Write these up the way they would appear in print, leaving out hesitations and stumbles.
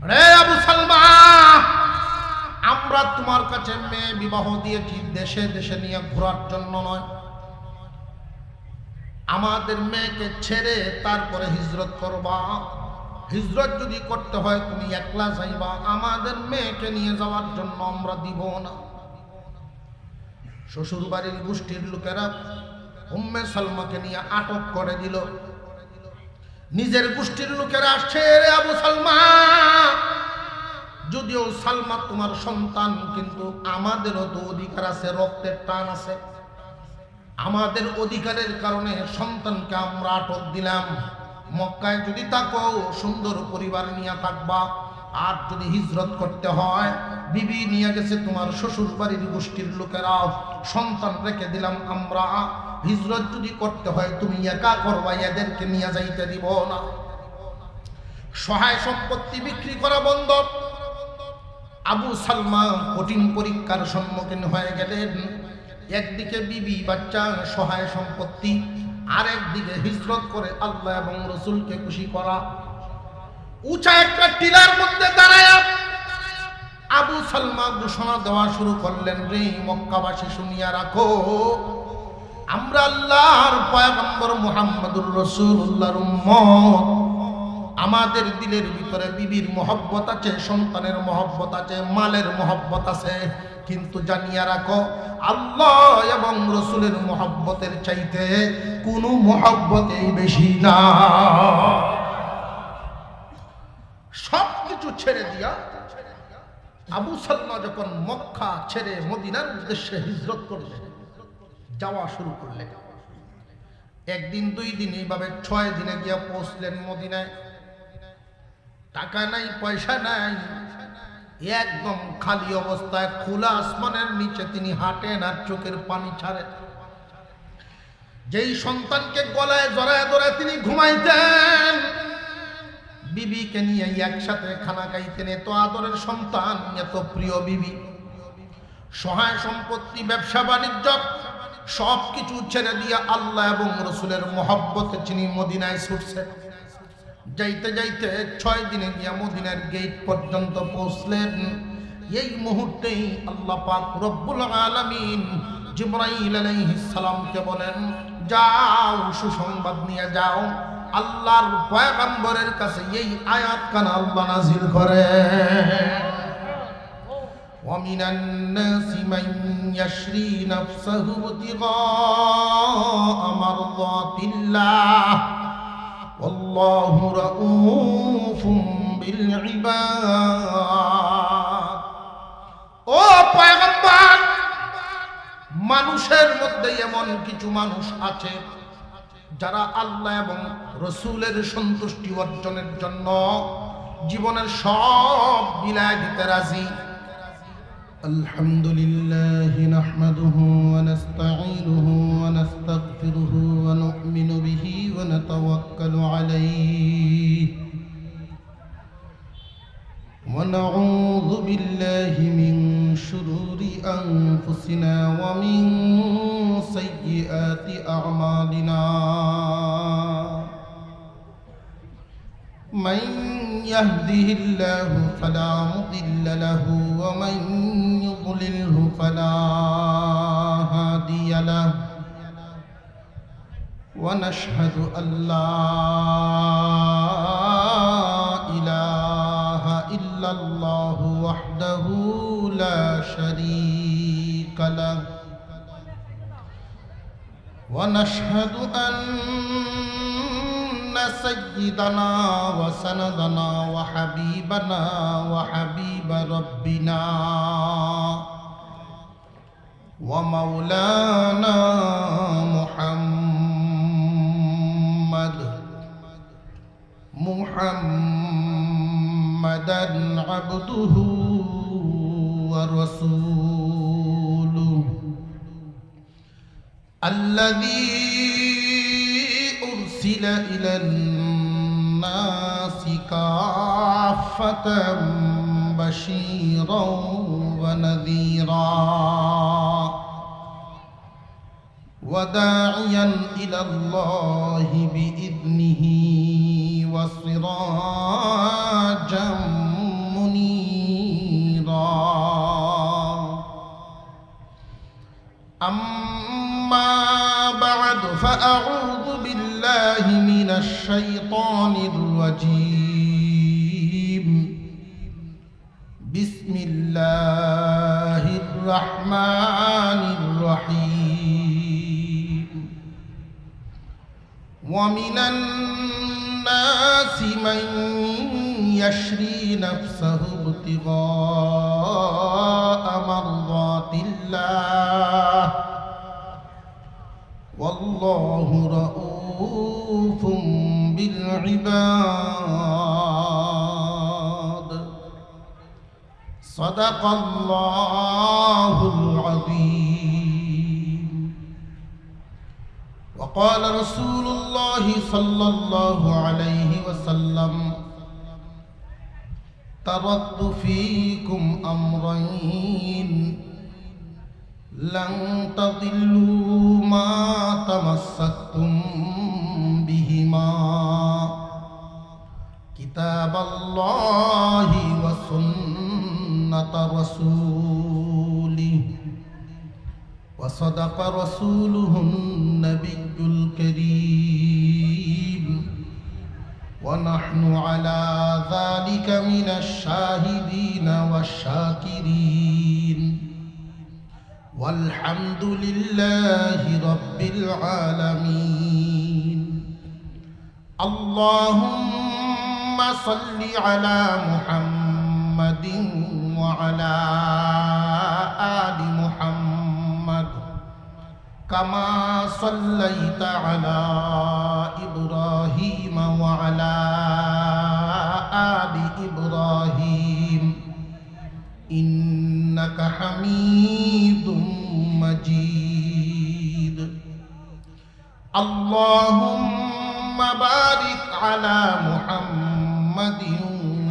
রে আবু সালমা, আমরা তোমার কাছে মেয়ে বিবাহ দিয়েছি দেশে দেশে নিয়ে ঘোরার জন্য নয়। আমাদের মেয়েকে ছেড়ে তারপরে হিজরত করবা। হিজরত যদি করতে হয় তুমি একলা যাইবা, আমাদের মেয়েকে নিয়ে যাওয়ার জন্য আমরা দিব না। শ্বশুর বাড়ির গোষ্ঠীর লোকেরা উম্মে সালমাকে নিয়ে আটক করে দিল। নিজের গোষ্ঠীর লোকেরা আসছে, রে আবু সালমা, যদিও সালমা তোমার সন্তান, কিন্তু আমাদেরও তো অধিকার আছে, রক্তের টান আছে। আমাদের অধিকারের কারণে সন্তানকে আমরা আটক দিলাম। মক্কায় যদি থাকো সুন্দর পরিবার নিয়ে থাকবা, আর যদি হিজরত করতে হয়, বিবি নিয়ে গেছে তোমার শ্বশুর বাড়ির গোষ্ঠীর লোকেরা, সন্তান রেখে দিলাম আমরা। হিজরত যদি করতে হয় তুমি একা করবা, এদেরকে নিয়ে যাইতে দিব না। সহায় সম্পত্তি বিক্রি করা বন্ধ। আবু সালমা কঠিন পরীক্ষার সম্মুখীন হয়ে গেলেন। একদিকে বিবি বাচ্চা সহায় সম্পত্তি, আর একদিকে হিজরত করে আল্লাহ এবং রসুলকে খুশি করা। উঁচা একটা টিলার মধ্যে দাঁড়ায় আবু সালমা ঘোষণা দেওয়া শুরু করলেন, রে মক্কাবাসী শুনিয়া রাখো, আমরা আল্লাহর পয়গম্বর মুহাম্মদুর রাসূলুল্লাহর উম্মত। আমাদের দিলের ভিতরে বিবির মহব্বত আছে, সন্তানের মহব্বত আছে, মালের মহব্বত আছে, কিন্তু জানিয়া রাখো আল্লাহ এবং রসুলের মহব্বতের চাইতে কোনো মহব্বতেই বেশি না। সবকিছু ছেড়ে দিয়া আবু সালমা যখন মক্কা ছেড়ে মদিনার উদ্দেশ্যে হিজরত করলেন, যাওয়া শুরু করলেন। একদিন দুই দিন এইভাবে 6 দিনে গিয়া পৌঁছলেন মদিনায়। টাকা নাই, পয়সা নাই, একদম খালি অবস্থায় খোলা আসমানের নিচে তিনি হাঁটেন আর চোখের পানি ছাড়েন। যেই সন্তানকে গলায় জড়ায় ধরে তিনি ঘুমাইতেন, বিবিকে নিয়ে একসাথে খানা খাইতেন, এত আদরের সন্তান, এত প্রিয় বিবি। সহায় সম্পত্তি, ব্যবসা বাণিজ্য সবকিছু ছেড়ে দিয়ে আল্লাহ এবং রসুলের মহব্বতে তিনি মদিনায় ছুটছেন। যাইতে যাইতে 6 দিনে গিয়া মদিনার গেট পর্যন্ত পৌঁছলেন। এই মুহূর্তেই আল্লাহ পাক রব্বুল আলামিন জিবরাইল আলাইহিস সালামকে বলেন, যাও সুসংবাদ নিয়ে যাও, আল্লাহর পয়গম্বরের কাছে এই আয়াত কান আল্লাহ নাযিল করে, وَمِنَ النَّاسِ مَن يَشْرِي نَفْسَهُ ابْتِغَاءَ مَرْضَاتِ اللَّهِ وَاللَّهُ رَءُوفٌ بِالْعِبَادِ। ও পয়গম্বর, মানুষের মধ্যে এমন কিছু মানুষ আছে যারা আল্লাহ এবং রসুলের সন্তুষ্টি অর্জনের জন্য জীবনের সব বিলায় দিতে রাজি। আলহামদুলিল্লাহ নাহমাদুহু ওয়া নাস্তাঈনুহু ওয়া নাস্তাগফিরুহু ওয়া নু'মিনু বিহি ওয়া নাতাওয়াক্কালু আলাইহি ওয়া নাউযু বিল্লাহি মিন শুরুরি আনফুসিনা ওয়া মিন সাইয়্যিআতি আ'মালিনা। من يهده الله فلا مضل له ومن يضلله فلا هادي له ونشهد أن لا إله إلا الله وحده لا شريك له ونشهد أن سيدنا وسندنا وحبيبنا وحبيب ربنا ومولانا محمدا عبده ورسوله الذي أرسل إلى الناس كافة بشيرا ونذيرا وداعيا إلى الله بإذنه وسراجا فأعوذ بالله من الشيطان الرجيم بسم الله الرحمن الرحيم ومن الناس من يشري نفسه ابتغاء مرضات الله والله رؤوف بالعباد صدق الله العظيم وقال رسول الله صلى الله عليه وسلم تركت فيكم أمرين لن تضلوا ما تمسكتم بهما كتاب الله وسنة رسوله وصدق رسوله النبي الكريم ونحن على ذلك من الشاهدين والشاكرين والحمد لله رب العالمين اللهم صل على محمد وعلى آل محمد كما صليت على إبراهيم وعلى آل إبراهيم إنك حميد مجيد اللهم بارك على محمد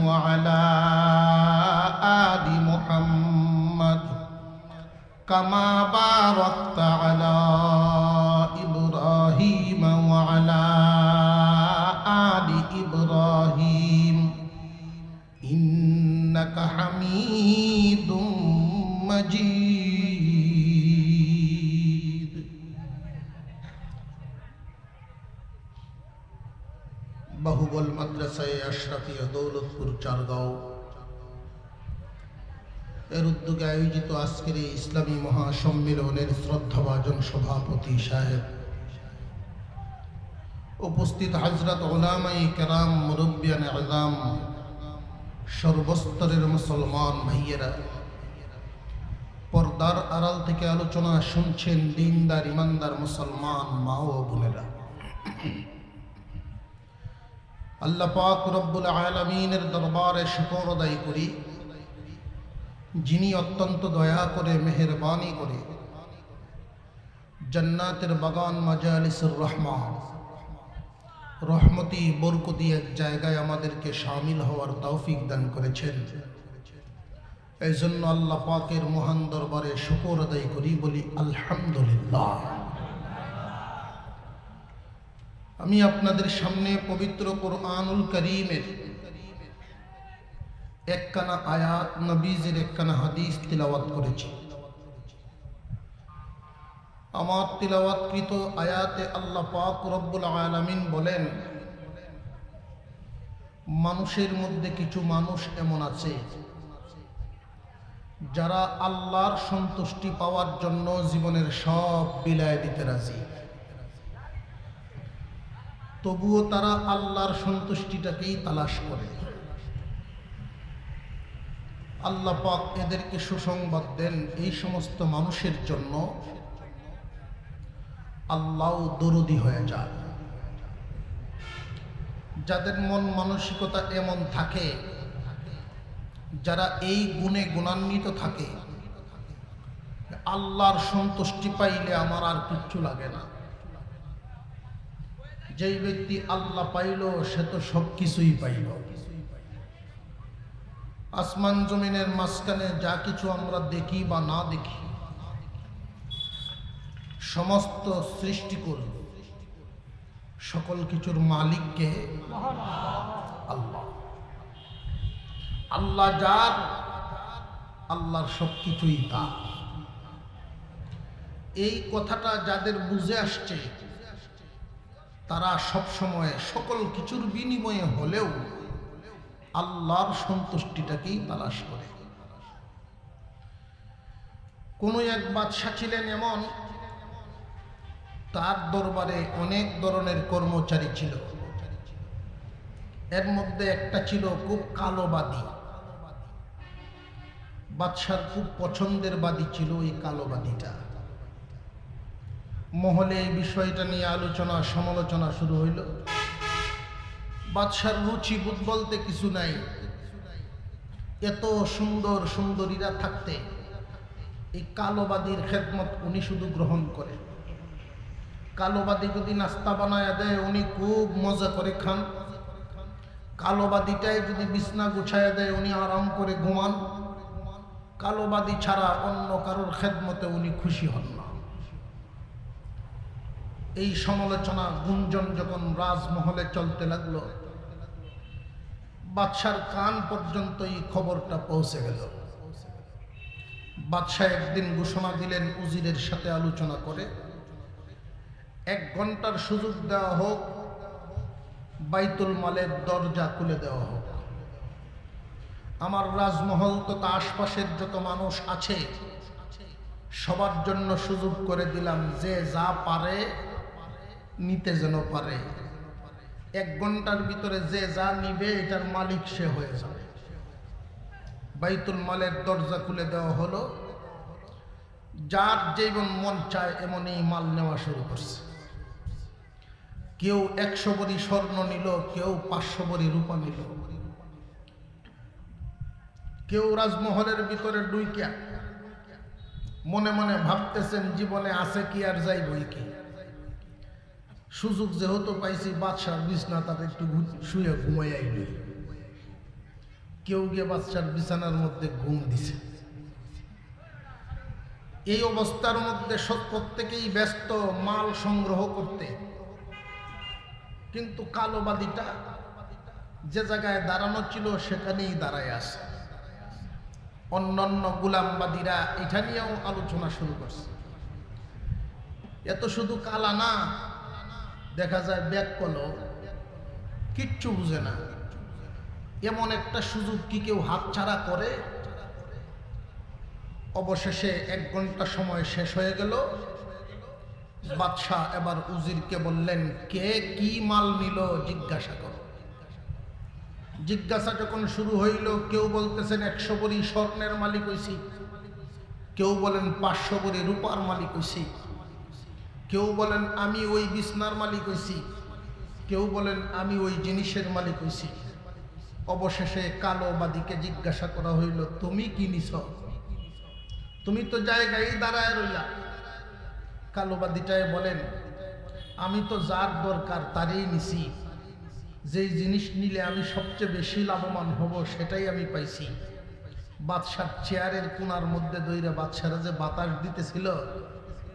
وعلى آل محمد كما باركت على إبراهيم وعلى آل إبراهيم إنك حميد مجيد বাহুবল মাদ্রাসায় আশরাফিয়া দৌলতপুর চারগাঁও এর উদ্যোগে আয়োজিত আজকের এই ইসলামী মহাসম্মেলনের শ্রদ্ধাভাজন সভাপতি সাহেব, উপস্থিত হযরত উলামায়ে কেরাম, মুরব্বিয়ানে আযম, সর্বস্তরের মুসলমান ভাইয়েরা, পর্দার আড়াল থেকে আলোচনা শুনছেন দিনদার ইমানদার মুসলমান মা ও বোনেরা, আল্লাহ পাক রব্বুল আলামিনের দরবারে শুকর আদায় করি, যিনি অত্যন্ত দয়া করে মেহেরবানি করে জান্নাতের বাগান মাজালিসুর রহমান রহমতি বরকতি এক জায়গায় আমাদেরকে শামিল হওয়ার তৌফিক দান করেছেন। এই জন্য আল্লাহ পাকের মহান দরবারে শুকর আদায় করি, বলি আলহামদুলিল্লাহ। আমি আপনাদের সামনে পবিত্র কোরআনুল কারীমের একখানা আয়াত, নবীজির একখানা হাদিস তিলাওয়াত করেছি। আমার তিলাওয়াতকৃত আয়াতে আল্লাহ পাক রব্বুল আলামিন বলেন, মানুষের মধ্যে কিছু মানুষ এমন আছে যারা আল্লাহর সন্তুষ্টি পাওয়ার জন্য জীবনের সব বিলায় দিতে রাজি, তবুও তারা আল্লাহর সন্তুষ্টিটাকেই তালাশ করে। আল্লাহ পাক এদেরকে সুসংবাদ দেন, এই সমস্ত মানুষের জন্য আল্লাহ দরদি হয়ে যায়। যাদের মন মানসিকতা এমন থাকে, যারা এই গুণে গুণান্বিত থাকে, আল্লাহর সন্তুষ্টি পাইলে আমার আর কিচ্ছু লাগে না। যেই ব্যক্তি আল্লাহ পাইল সে তো সব কিছুই পাইল। আসমান জমিনের মাঝখানে যা কিছু আমরা দেখি বা না দেখি, সমস্ত সৃষ্টিকুল সকল কিছুর মালিককে আল্লাহ। আল্লাহ যার, আল্লাহর সব কিছুই তার। এই কথাটা যাদের বুঝে আসছে তারা সব সময় সকল কিছুর বিনিময়ে হলেও আল্লাহর সন্তুষ্টিটাকেই তালাশ করে। কোন এক বাদশা ছিলেন এমন, তার দরবারে অনেক ধরনের কর্মচারী ছিল। এর মধ্যে একটা ছিল খুব কালো বাদী। বাদশার খুব পছন্দের বাদী ছিল ওই কালো বাদীটা। মহলে এই বিষয়টা নিয়ে আলোচনা সমালোচনা শুরু হইল। বাদশার রুচি বোধ বলতে কিছু নাই। এত সুন্দর সুন্দরীরা থাকতে এই কালোবাদীর খেদমত উনি শুধু গ্রহণ করে। কালোবাদী যদি নাস্তা বানায় দেয় উনি খুব মজা করে খান। কালোবাদীটাই যদি বিছনা গুছায় দেয় উনি আরাম করে ঘুমান। কালোবাদী ছাড়া অন্য কারোর খেদমতে উনি খুশি হন না। এই সমালোচনা গুঞ্জন যখন রাজমহলে চলতে লাগলো, বাদশার কান পর্যন্ত এই খবরটা পৌঁছে গেল। বাদশাহ একদিন ঘোষণা দিলেন উজিরের সাথে আলোচনা করে 1 ঘন্টার সুযোগ দেওয়া হোক, বাইতুল মালের দরজা খুলে দেওয়া হোক। আমার রাজমহল তথা আশপাশের যত মানুষ আছে সবার জন্য সুযোগ করে দিলাম, যে যা পারে নিতে যেন পারে। 1 ঘন্টার ভিতরে যে যা নিবে এটার মালিক সে হয়ে যাবে। বাইতুল মালের দরজা খুলে দেওয়া হলো। যার যেমন মন চায় এমনই মাল নেওয়া শুরু করছে। কেউ 100 ভরি স্বর্ণ নিল, কেউ 500 ভরি রূপা নিল। কেউ রাজমহলের ভিতরে ঢুইকা মনে মনে ভাবতেছেন জীবনে আছে কি আর যাইবই কি। সুযোগ যেহেতু পাইছি বাদশার বিছনা তাতে একটু শুয়ে ঘুমাই আইল। কেউ গিয়ে বাদশার বিছানার মধ্যে ঘুম দিছে। এই অবস্থার মধ্যে প্রত্যেকেই ব্যস্ত মাল সংগ্রহ করতে। কিন্তু কালোবাদীটা যে জায়গায় দাঁড়ানো ছিল সেখানেই দাঁড়ায় আছে। অন্যান্য গোলামবাদীরা এটা নিয়েও আলোচনা শুরু করছে। এত শুধু কালা না, দেখা যায় ব্যাক কলো কিচ্ছু বুঝে না। এমন একটা সুযোগ কি কেউ হাতছাড়া করে? অবশেষে 1 ঘন্টা সময় শেষ হয়ে গেল। বাদশাহ এবার উজিরকে বললেন, কে কি মাল নিল জিজ্ঞাসা করো। জিজ্ঞাসা যখন শুরু হইল, কেউ বলতেছেন 100 ভরি স্বর্ণের মালিক হইছি, কেউ বলেন 500 ভরি রূপার মালিক হইছি, কেউ বলেন আমি ওই বিছনার মালিক হইছি, কেউ বলেন আমি ওই জিনিসের মালিক হইছি। অবশেষে কালোবাদীকে জিজ্ঞাসা করা হইল, তুমি কি নিছ? তুমি তো জায়গায় দাঁড়ায় রইলা। কালোবাদীটায় বলেন, আমি তো যার দরকার তারই নিছি। যেই জিনিস নিলে আমি সবচেয়ে বেশি লাভবান হব সেটাই আমি পাইছি। বাদশার চেয়ারের কোণার মধ্যে দইরা বাদশারা যে বাতাস দিতেছিল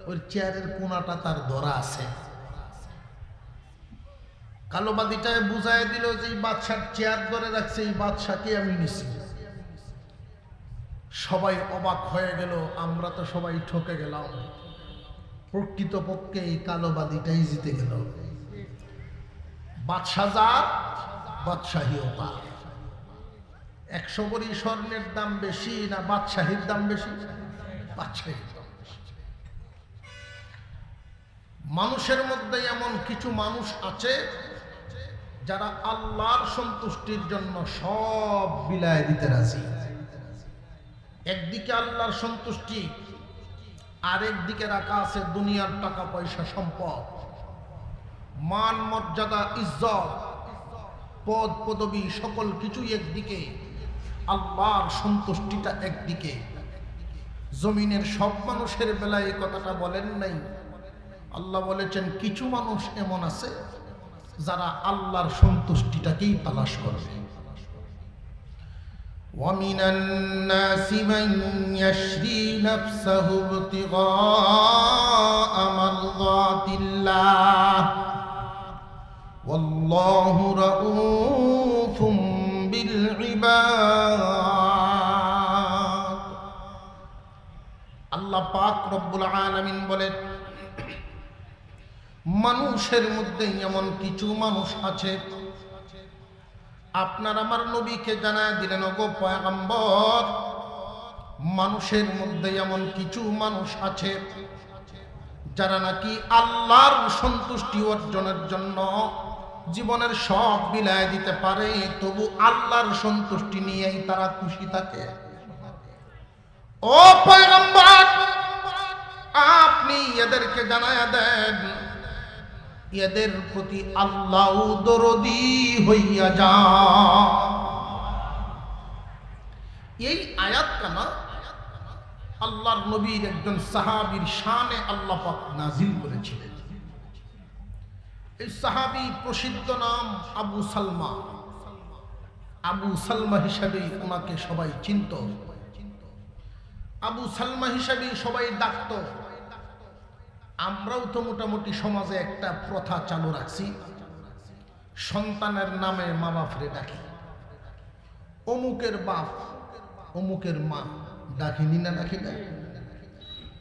ওই চেয়ারের কোণাটা তার ধরা আছে। কালোবাদীটায় বুঝাই দিল যে এই বাদশার চেয়ার ধরে রাখছে, এই বাদশাকে আমি নিছি। সবাই অবাক হয়ে গেল, আমরা তো সবাই ঠকে গেলাম। প্রকৃতপক্ষে এই কালোবাদীটাই জিতে গেল। বাদশা যার, বাদশাহীও তার। 100 ভরি স্বর্ণের দাম বেশি না বাদশাহীর দাম বেশি? বাদশাহীর দাম বেশি। মানুষের মধ্যে এমন কিছু মানুষ আছে যারা আল্লাহর সন্তুষ্টির জন্য সব বিলায় দিতে রাজি। একদিকে আল্লাহর সন্তুষ্টি, আরেকদিকে রাখা আছে দুনিয়ার টাকা পয়সা সম্পদ, মান মর্যাদা ইজ্জত পদ পদবী সকল কিছুই একদিকে, আল্লাহর সন্তুষ্টিটা একদিকে। জমিনের সব মানুষের বেলায় এই কথাটা বলেন নাই। আল্লাহ বলেছেন কিছু মানুষ এমন আছে যারা আল্লাহর সন্তুষ্টিটাকেই তালাশ করবে। وَمِنَ النَّاسِ مَن يَشْرِي نَفْسَهُ ابْتِغَاءَ مَرْضَاتِ اللَّهِ وَاللَّهُ رَءُوفٌ بِالْعِبَادِ। আল্লাহ পাক রব্বুল আলামিন বলেন, মানুষের মধ্যে এমন কিছু মানুষ আছে, আপনার আমার নবীকে জানায় দিলেন, ওগো পয়গম্বর, মানুষের মধ্যে এমন কিছু মানুষ আছে যারা নাকি আল্লাহর সন্তুষ্টি অর্জনের জন্য জীবনের সব বিলায় দিতে পারে, তবু আল্লাহর সন্তুষ্টি নিয়েই তারা খুশি থাকে। ও পয়গম্বর, আপনি এদেরকে জানায়া দেন, এদের প্রতি আল্লাহ দরদি হইয়া যা। এই আয়াত কানা আল্লাহর নবীর একজন সাহাবীর শানে আল্লাহ পাক নাজিল করেছিলেন। এই সাহাবী প্রসিদ্ধ নাম আবু সালমা। আবু সালমা হিসাবে ওনাকে সবাই চিনত, আবু সালমা হিসাবে সবাই ডাকত। আমরাও তো মোটামুটি সমাজে একটা প্রথা চালু রাখছি, সন্তানের নামে মা বাপরে ডাকি, অমুকের বাপ অমুকের মা ডাকিনি না, ডাকি না।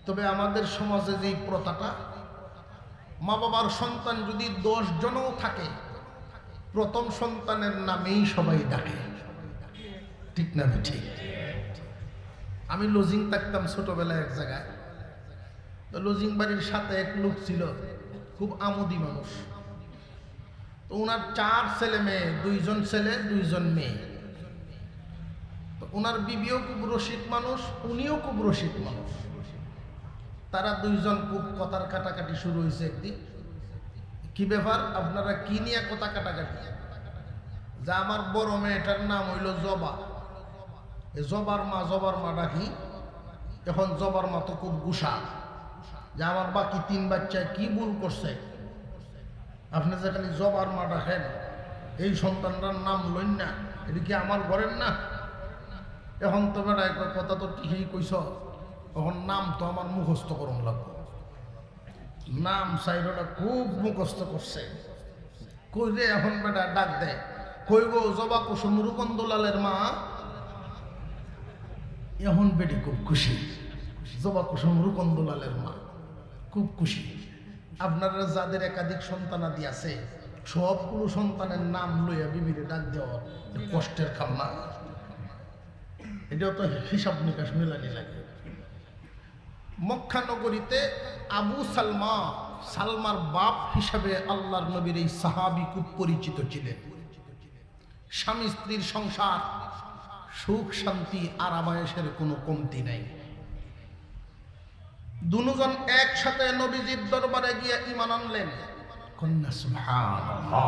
তবে আমাদের সমাজে যে প্রথাটা, মা বাবার সন্তান যদি 10 জনও থাকে, প্রথম সন্তানের নামেই সবাই ডাকে, ঠিক না? ঠিক। আমি লজিং থাকতাম ছোটবেলায় এক জায়গায়, তো লজিং বাড়ির সাথে এক লোক ছিল, খুব আমোদি মানুষ। তো ওনার 4 ছেলে মেয়ে, 2 জন ছেলে 2 জন মেয়ে। তো ওনার বিবিও খুব রসিক মানুষ, উনিও খুব রসিক মানুষ। তারা 2 জন খুব কথার কাটাকাটি শুরু হয়েছে একদিন। কি ব্যাপার, আপনারা কি নিয়ে কথা কাটাকাটি? যা আমার বড় মেয়েটার নাম হইল জবা, জবার মা ডাকি। এখন জবার মা তো খুব গুসা যে আমার বাকি 3 বাচ্চায় কি ভুল করছে, আপনি যে খালি জবার মা ডাকেন, এই সন্তানটার নাম লইন না, এটা কি আমার ঘরের না? এখন তো বেটা কথা তো ঠিকই কইস, এখন নাম তো আমার মুখস্থ করুন লাগবে। নাম সাইডটা খুব মুখস্থ করছে, কই রে এখন বেটা ডাক দেয়, কই গো জবা কুসুম রূপন্দুলালের মা। এখন বেটি খুব খুশি, জবা কুসুম রূপন্দুলালের মা খুব খুশি। আপনারা যাদের একাধিক সন্তানাদি আছে, সবগুলো সন্তানের নাম লইয়া বিবিরে ডাক দেওয়া কষ্টের কাম না? এটাও তো হিসাব নিকাশ মেলানি লাগে। মক্কা নগরীতে আবু সালমা, সালমার বাপ হিসাবে আল্লাহর নবীর এই সাহাবী খুব পরিচিত ছিলেন। স্বামী স্ত্রীর সংসার, সুখ শান্তি আরামায়েশের কোনো কমতি নাই। দুজন একসাথে নবীজির দরবারে গিয়ে ঈমান আনলেন। কন্যা সুবহানাল্লাহ।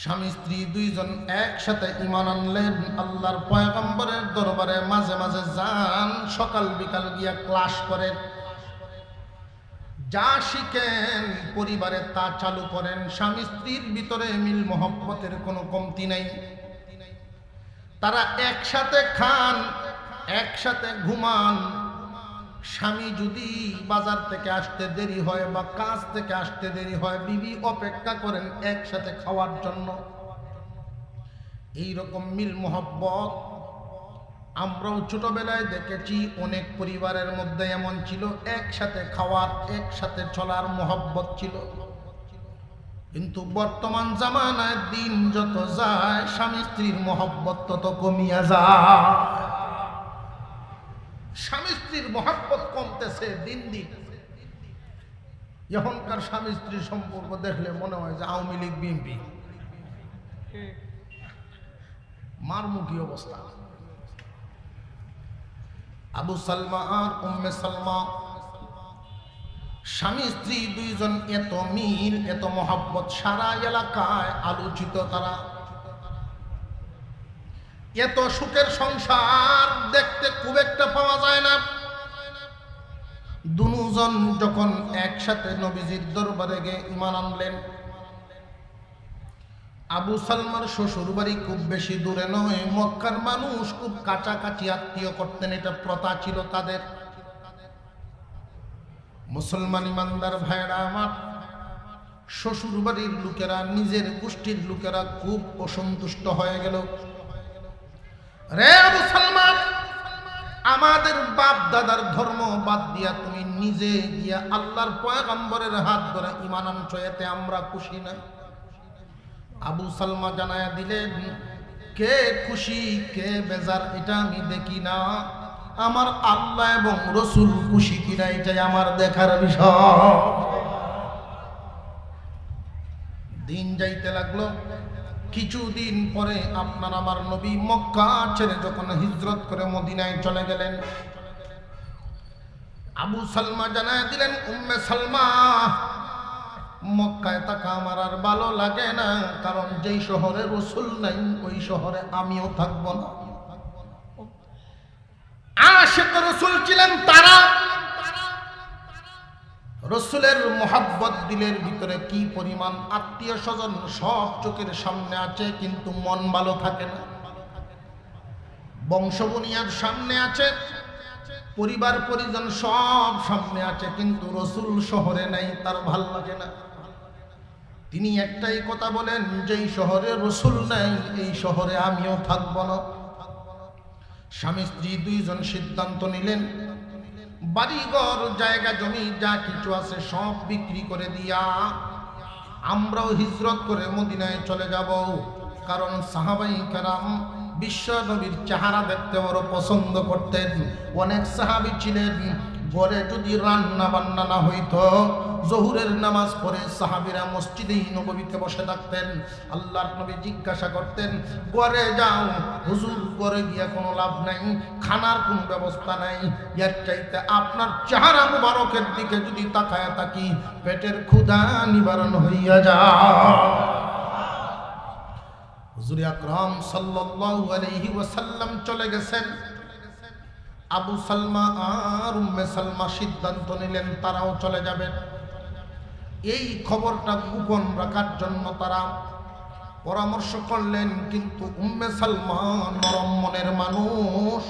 স্বামী স্ত্রী 2 জন একসাথে ঈমান আনলেন আল্লাহর পয়গম্বরের দরবারে। মাঝে মাঝে যান, সকাল বিকাল গিয়া ক্লাস করেন, যা শিখেন পরিবারে তা চালু করেন। স্বামী স্ত্রীর ভিতরে মিল মহব্বতের কোনো কমতি নাই। তারা একসাথে খান, একসাথে ঘুমান। স্বামী যদি বাজার থেকে আসতে দেরি হয় বা কাজ থেকে আসতে দেরি হয়, বিবি অপেক্ষা করেন একসাথে খাওয়ার জন্য। এই রকম মিল মহব্বত আমরাও ছোটবেলায় দেখেছি। অনেক পরিবারের মধ্যে এমন ছিল, একসাথে খাওয়ার, একসাথে চলার মহব্বত ছিল। কিন্তু বর্তমান জামানায় দিন যত যায়, স্বামী স্ত্রীর মহব্বত তত কমিয়া যায়। স্বামী স্ত্রীর মহব্বত কমতেছে দিন দিন। এখনকার স্বামী স্ত্রীর সম্পর্ক দেখলে মনে হয় যে আওয়ামী লীগ বিএনপি, মারমুখী অবস্থা। আবু সালমা আর উম্মে সালমা, স্বামী স্ত্রী 2 জন এত মিল, এত মহব্বত, সারা এলাকায় আলোচিত। তারা এত সুখের সংসার দেখতে খুব একটা পাওয়া যায় না। 2 জন যখন একসাথে নবীজির দরবারে গিয়ে ঈমান আনলেন, আবু সালমার শ্বশুর বাড়ি খুব বেশি দূরে নয়, মক্কার মানুষ খুব কাছাকাছি আত্মীয় করতেন, এটা প্রথা ছিল তাদের। মুসলমান ইমানদার ভাইরা আমার, শ্বশুর বাড়ির লোকেরা, নিজের গোষ্ঠীর লোকেরা খুব অসন্তুষ্ট হয়ে গেল। রে আবু সালমা, আমাদের বাপ দাদার ধর্ম বাদ দিয়া তুমি নিজে গিয়া আল্লাহর পয়গম্বরের হাত ধরে ঈমান আনছো, এতে আমরা খুশি না। আবু সালমা জানায়া দিলেন, কে খুশি কে বেজার এটা আমি দেখি না, আমার আল্লাহ এবং রসুল খুশি কিনা এটাই আমার দেখার বিষয়। দিন যাইতে লাগলো। কিছুদিন পরে আপনার আমার নবী মক্কা ছেড়ে যখন হিজরত করে মদিনায় চলে গেলেন, আবু সালমা জানায় দিলেন, উম্মে সালমা, মক্কায় থাকা আমার আর ভালো লাগে না, কারণ যেই শহরে রসুল নাই ওই শহরে আমিও থাকবো না। আশিক রসুল ছিলেন তারা, রসুলের মোহাব্বত দিলের ভিতরে কি পরিমাণ, আত্মীয় স্বজন সব চোখের সামনে আছে কিন্তু মন ভালো থাকে না। বংশ বুনিয়াদ সামনে আছে, পরিবার পরিজন সব সামনে আছে, কিন্তু রসুল শহরে নাই, তার ভাল লাগে না। তিনি একটাই কথা বলেন, যেই শহরে রসুল নাই এই শহরে আমিও থাকব না। স্বামী স্ত্রী দুইজন সিদ্ধান্ত নিলেন, বাড়িঘর জায়গা জমি যা কিছু আছে সব বিক্রি করে দিয়া আমরাও হিজরত করে মদিনায় চলে যাব। কারণ সাহাবাই কেরাম বিশ্ব নবীর চেহারা দেখতে বড় পছন্দ করতেন। অনেক সাহাবী ছিলেন ঘরে যদি রান্না বান্না না হইতো, জহুরের নামাজ পড়ে সাহাবীরা মসজিদে নববীতে বসে থাকতেন। আল্লাহর নবী জিজ্ঞাসা করতেন, ঘরে যাও হুজুর, ঘরে গিয়া কোনো লাভ নাই, খানার কোনো ব্যবস্থা নাই, এর চাইতে আপনার চেহারা মুবারকের দিকে যদি তাকায় থাকি পেটের ক্ষুধা নিবারণ হইয়া যায়। হুজুর আকরাম সাল্লাল্লাহু আলাইহি ওয়াসাল্লাম চলে গেছেন। আবু সালমা আর উম্মে সালমা সিদ্ধান্ত নিলেন তারাও চলে যাবেন। এই খবরটা গোপন রাখার জন্য তারা পরামর্শ করলেন, কিন্তু উম্মে সালমা নরম মনের মানুষ,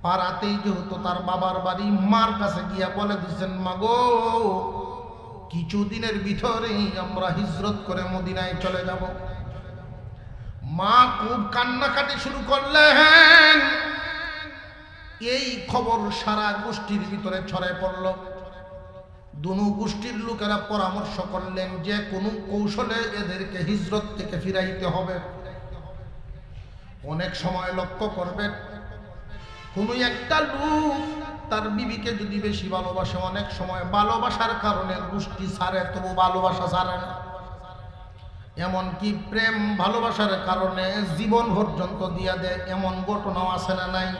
পাড়াতেই যেহেতু তার বাবার বাড়ি, মার কাছে গিয়া বলে দিচ্ছেন, মাগো কিছুদিনের ভিতরেই আমরা হিজরত করে মদিনায় চলে যাব। মা খুব কান্নাকাটি শুরু করলেন। এই খবর সারা গোষ্ঠীর ভিতরে ছড়ায় পড়ল। দুনু গোষ্ঠীর লোকেরা পরামর্শ করলেন যে কোনো কৌশলে এদেরকে হিজরত থেকে ফিরাইতে হবে। অনেক সময় লক্ষ্য করবেন, কোনো একটা লোক তার বিবিকে যদি বেশি ভালোবাসে, অনেক সময় ভালোবাসার কারণে গোষ্ঠী ছাড়ে, তবু ভালোবাসা ছাড়ে না। এমনকি প্রেম ভালোবাসার কারণে জীবন পর্যন্ত দিয়া দেয়, এমন ঘটনাও আছে না নাই?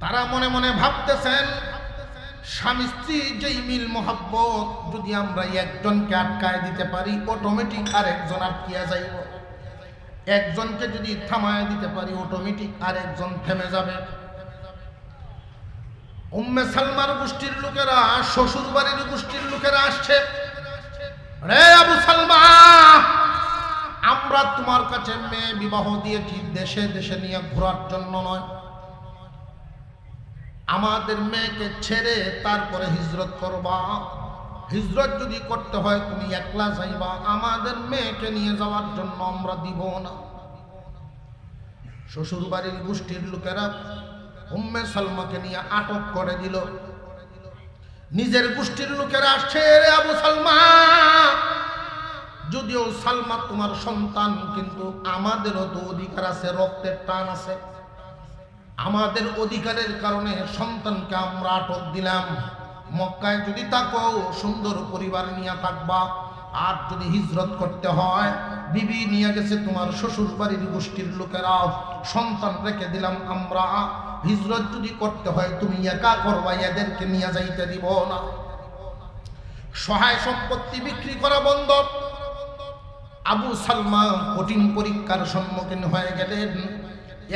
তারা মনে মনে ভাবতেছেন, স্বামী স্ত্রী যেই মিল মোহাব্বত, যদি আমরা একজনকে আটকায় দিতে পারি অটোমেটিক আরেকজন আটকিয়া যাইব, একজনকে যদি থামায় দিতে পারি অটোমেটিক আরেকজন থেমে যাবে। উম্মে সালমার গোষ্ঠীর লোকেরা, শ্বশুর বাড়ির গোষ্ঠীর লোকেরা আসছে, রে আবু সালমা, আমরা তোমার কাছে মেয়ে বিবাহ দিয়েছি দেশে দেশে নিয়ে ঘোরার জন্য নয়, আমাদের মেয়েকে ছেড়ে তারপরে হিজরত করবা। হিজরত যদি করতে হয় তুমি একলা যাইবা, আমাদের মেয়েকে নিয়ে যাওয়ার জন্য আমরা দিব না। শ্বশুর বাড়ির গোষ্ঠীর লোকেরা উম্মে সালমাকে নিয়ে আটক করে দিল। নিজের গোষ্ঠীর লোকেরা আসছে, রে আবু সালমা, যদিও সালমা তোমার সন্তান, কিন্তু আমাদেরও তো অধিকার আছে, রক্তের টান আছে, আমাদের অধিকারের কারণে সন্তানকে আমরা আটক দিলাম। মক্কায় যদি থাকো সুন্দর পরিবার নিয়ে থাকবা, আর যদি হিজরত করতে হয়, বিবি নিয়ে গেছে তোমার শ্বশুর বাড়ির গোষ্ঠীর লোকেরা, সন্তান রেখে দিলাম আমরা, হিজরত যদি করতে হয় তুমি একা করবা, এদেরকে নিয়ে যাইতে দিব না। সহায় সম্পত্তি বিক্রি করা বন্ধ। আবু সালমা কঠিন পরীক্ষার সম্মুখীন হয়ে গেলেন।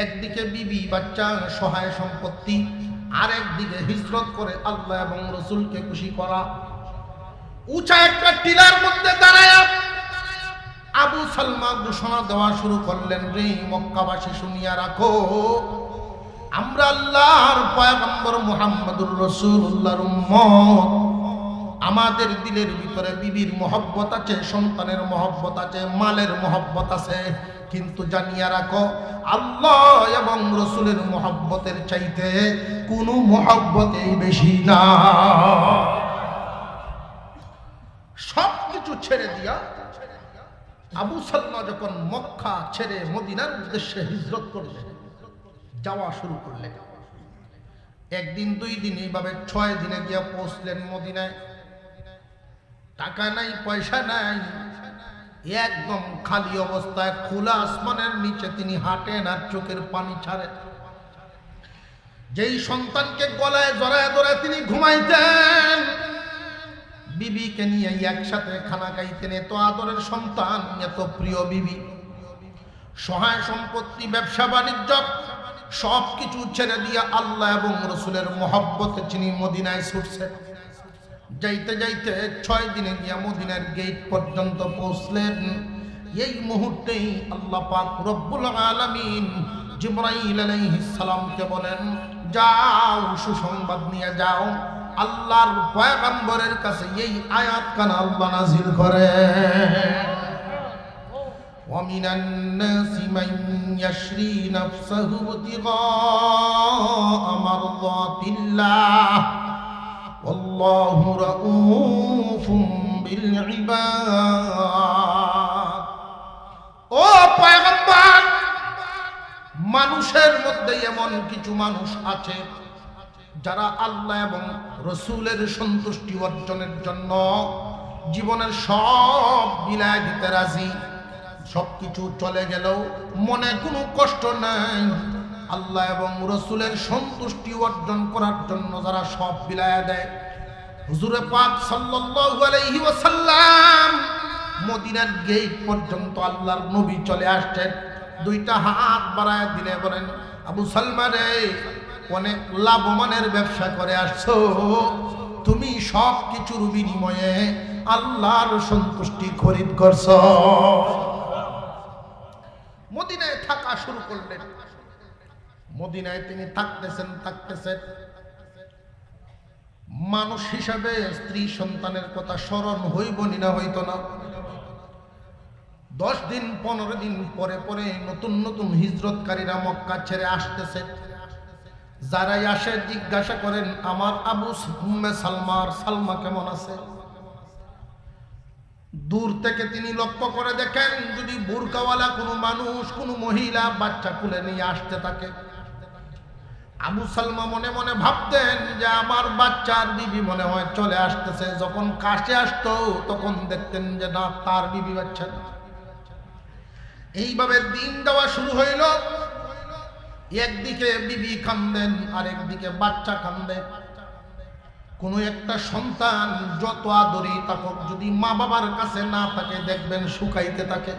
একদিকে বিবি বাচ্চা সহায় সম্পত্তি, আরেকদিকে হিজরত করে আল্লাহ এবং রসুলকে খুশি করা। উঁচা একটা টিলার মধ্যে দাঁড়ায় আবু সালমা ঘোষণা দেওয়া শুরু করলেন, রে মক্কাবাসী শুনিয়া রাখো, আমরা আল্লাহর পয়গম্বর মুহাম্মদুর রাসূলুল্লাহর উম্মত, আমাদের দিলের ভিতরে বিবির মহব্বত আছে, সন্তানের মহব্বত আছে, মালের মহব্বত আছে, কিন্তু জানিয়ে রাখো আল্লাহ এবং রসুলের মহব্বতের চাইতে কোনো মহব্বতেই বেশি না। সবকিছু ছেড়ে দিয়া আবু সালমা যখন মক্কা ছেড়ে মদিনার উদ্দেশ্যে হিজরত করলেন, যাওয়া শুরু করলেন, একদিন দুই দিন এইভাবে 6 দিনে গিয়া পৌঁছলেন মদিনায়। টাকা নাই, পয়সা নাই, একদম খালি অবস্থায় খোলা আসমানের নিচে তিনি হাঁটেন আর চোখের পানি ছাড়েন। যেই সন্তানকে গলায় জড়ায় ধরে তিনি ঘুমাইতেন, বিবিকে নিয়ে একসাথে খানা খাইতেন, এত আদরের সন্তান, এত প্রিয় বিবি, সহায় সম্পত্তি, ব্যবসা বাণিজ্য সবকিছু ছেড়ে দিয়ে আল্লাহ এবং রসুলের মহব্বতে তিনি মদিনায় ছুটছেন। যাইতে যাইতে 6 দিনে গিয়া মদিনার গেট পর্যন্ত পৌঁছলেন। এই মুহূর্তেই আল্লাহ পাক রব্বুল আলামিন জিবরাইল আলাইহিস সালামকে বলেন, যাও সুসংবাদ নিয়ে যাও, আল্লাহর পয়গম্বরের কাছে এই আয়াত কান আল্লাহ নাযিল করে, وَمِنَ النَّاسِ مَن يَشْرِي نَفْسَهُ ابْتِغَاءَ مَرْضَاتِ اللَّهِ وَاللَّهُ رَءُوفٌ بِالْعِبَادِ। ও পয়গম্বর, মানুষের মধ্যে এমন কিছু মানুষ আছে যারা আল্লাহ এবং রসুলের সন্তুষ্টি অর্জনের জন্য জীবনের সব বিলায় দিতে রাজি। সবকিছু চলে গেলেও মনে কোনো কষ্ট নাই, আল্লাহ এবং রসুলের সন্তুষ্টি অর্জন করার জন্য যারা সব বিলায় দেয়। হুজুরে পাক সাল্লাল্লাহু আলাইহি ওয়াসাল্লাম মদিনার গেট পর্যন্ত আল্লাহর নবী চলে আসছেন। 2টা হাত বাড়ায় দিলে বলেন, আবু সালমা রে, অনেক লাভবানের ব্যবসা করে আসছো, তুমি সব কিছুর বিনিময়ে আল্লাহর সন্তুষ্টি খরিদ করছো। মদিনায় থাকা শুরু করলেন। মদিনায় তিনি থাকতেছেন। মানুষ হিসাবে স্ত্রী সন্তানের কথা স্মরণ হইবনি না, হইতো না। 10 দিন 15 দিন পরে পরে নতুন নতুন হিজরতকারীরা মক্কা ছেড়ে আসতেছে। যারাই আসে জিজ্ঞাসা করেন, আমার আবু সালমা কেমন আছে? দূর থেকে তিনি লক্ষ্য করে দেখেন, যদি বুরকাওয়ালা কোনো মানুষ, কোনো মহিলা বাচ্চা কুলে নিয়ে আসতে থাকে, আবু সালমা মনে মনে ভাবতেন যে আমার বাচ্চার বিবি মনে হয় চলে আসতেছে। যখন কাছে আসতো তখন দেখতেন যে না, তার বিবি বাচ্চা না। এইভাবে দিন দেওয়া শুরু হইল। একদিকে বিবি কান্দেন, আরেকদিকে বাচ্চা কান্দে। কোনো একটা সন্তান যত আদরই থাকুক, যদি মা বাবার কাছে না থাকে দেখবেন শুকাইতে থাকে।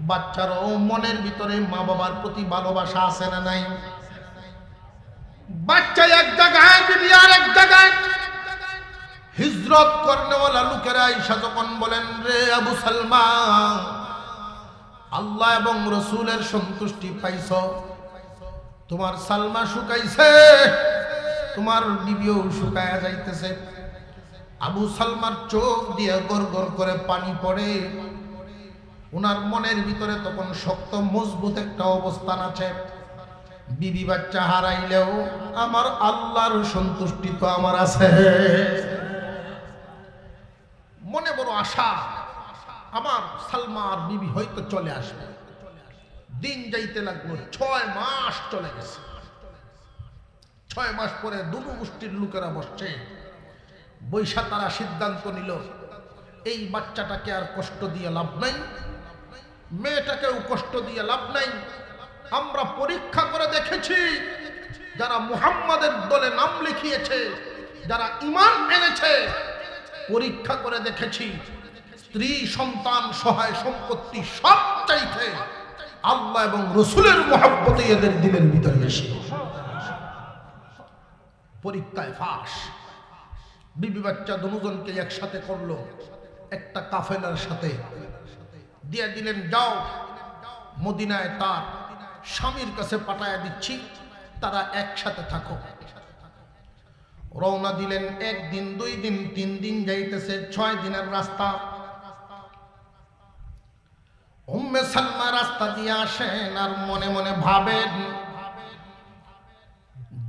বাচ্চারও মনের ভিতরে মা বাবার প্রতি ভালোবাসা আছে না নাই? বাচ্চা এক জায়গায়, বিবি আর এক জায়গায়। হিজরত করনেওয়ালা লোকেরা আয়েশা যখন বলেন, রে আবু সালমা, আল্লাহ এবং রসুলের সন্তুষ্টি পাইছ, তোমার সালমা শুকাইছে, তোমার বিবিও শুকায়া যাইতেছে। আবু সালমার চোখ দিয়ে গড় গড় করে পানি পড়ে। ওনার মনের ভিতরে তখন শক্ত মজবুত একটা অবস্থান আছে। বিবি বাচ্চা হারাইলেও আমার আল্লাহর সন্তুষ্টি তো আমার আছে। মনে বড় আশা, আমার সালমার বিবি হয়তো চলে আসবে। দিন যাইতে লাগলো, 6 মাস চলে গেছে। 6 মাস পরে দুনু গোষ্ঠীর লোকেরা বসছে, বৈশা তারা সিদ্ধান্ত নিল, এই বাচ্চাটাকে আর কষ্ট দিয়ে লাভ নাই, মেয়েটাকেও কষ্ট দিয়ে লাভ নাই। আমরা পরীক্ষা করে দেখেছি, যারা মুহাম্মাদের দলে নাম লিখিয়েছে, যারা ঈমান এনেছে, পরীক্ষা করে দেখেছি স্ত্রী সন্তান সহায় সম্পত্তি সব চাইতে আল্লাহ এবং রসুলের মহব্বতে এদের দিলের ভিতরে বেশি। পরীক্ষায় ফাঁস। বিবি বাচ্চা দুজনকে একসাথে করলো, একটা কাফেলার সাথে দিয়ে দিলেন, যাও মদিনায় তার স্বামীর কাছে পাঠায়া দিচ্ছি, তারা একসাথে থাকো। রওনা দিলেন। 1 দিন 2 দিন 3 দিন যাইতেছে, 6 দিনের রাস্তা। উম্মে সালমা রাস্তা দিয়ে আসেন আর মনে মনে ভাবেন,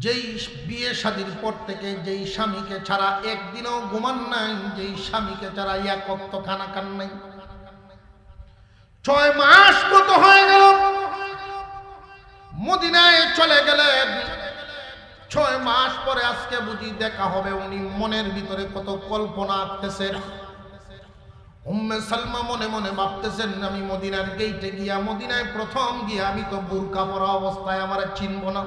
যেই বিয়ে শাদীর পর থেকে যেই স্বামীকে ছাড়া একদিনও ঘুমান নাই, যেই স্বামীকে ছাড়া এক ওয়াক্ত খানা খান নাই, 6 মাস কত হয়ে গেল, মদিনায় চলে গেলেন। 6 মাস পরে আজকে বুঝি দেখা হবে। উনি মনের ভিতরে কত কল্পনা আঁকতেছেন। উম্মে সালমা মনে মনে ভাবতেছেন, আমি মদিনার গেইটে গিয়া, মদিনায় প্রথম গিয়া আমি তো বুরকা পরা অবস্থায়, আমার চিনব না।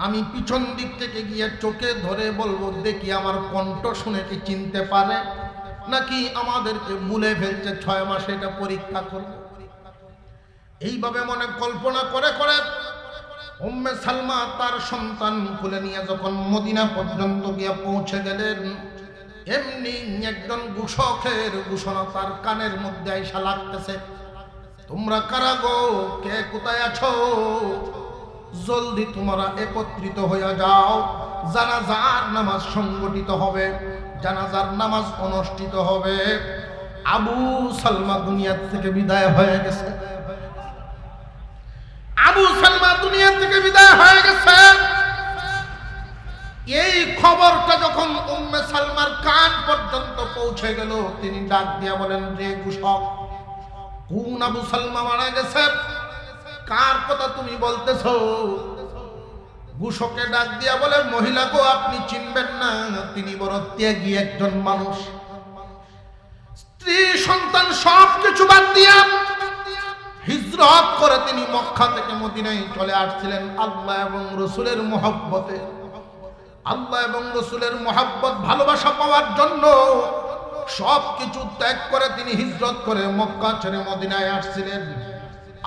আমি পিছন দিক থেকে গিয়ে চোখে ধরে বলবো, দেখি আমার কণ্ঠ শুনে কি চিনতে পারে নাকি আমাদেরকে ভুলে ফেলছে, 6 মাসে এটা পরীক্ষা করব। এইভাবে মনে কল্পনা করে করে উম্মে সালমা তার সন্তান কোলে নিয়ে যখন মদিনা পর্যন্ত গিয়ে পৌঁছে গেলেন, এমনি একজন ঘোষকের ঘোষণা তার কানের মধ্যে আইসা লাগতেছে, তোমরা কারা গো, কে কোথায় আছো, জলদি তোমরা একত্রিত হয়ে যাও, জানাজার নামাজ সংগঠিত হবে, জানাজার নামাজ অনুষ্ঠিত হবে। আবু সালমা দুনিয়া থেকে বিদায় হয়ে গেছে। আবু সালমা দুনিয়া থেকে বিদায় হয়ে গেছে। এই খবরটা যখন উম্মে সালমার কান পর্যন্ত পৌঁছে গেল, তিনি ডাক দিয়া বলেন, রে ঘোষক, কোন আবু সালমা মারা গেছে, কার কথা তুমি বলতেছো? ঘোষকে ডাক দিয়া বলে, মহিলা গো, আপনি চিনবেন না, তিনি বড় ত্যাগী একজন মানুষ। স্ত্রী সন্তান সব কিছু বাদ দিয়া হিজরত করে তিনি মক্কা থেকে মদিনায় চলে আসছিলেন আল্লাহ এবং রসুলের মহব্বতে। আল্লাহ এবং রসুলের মহব্বত ভালোবাসা পাওয়ার জন্য সব কিছু ত্যাগ করে তিনি হিজরত করে মক্কা ছেড়ে মদিনায় আসছিলেন।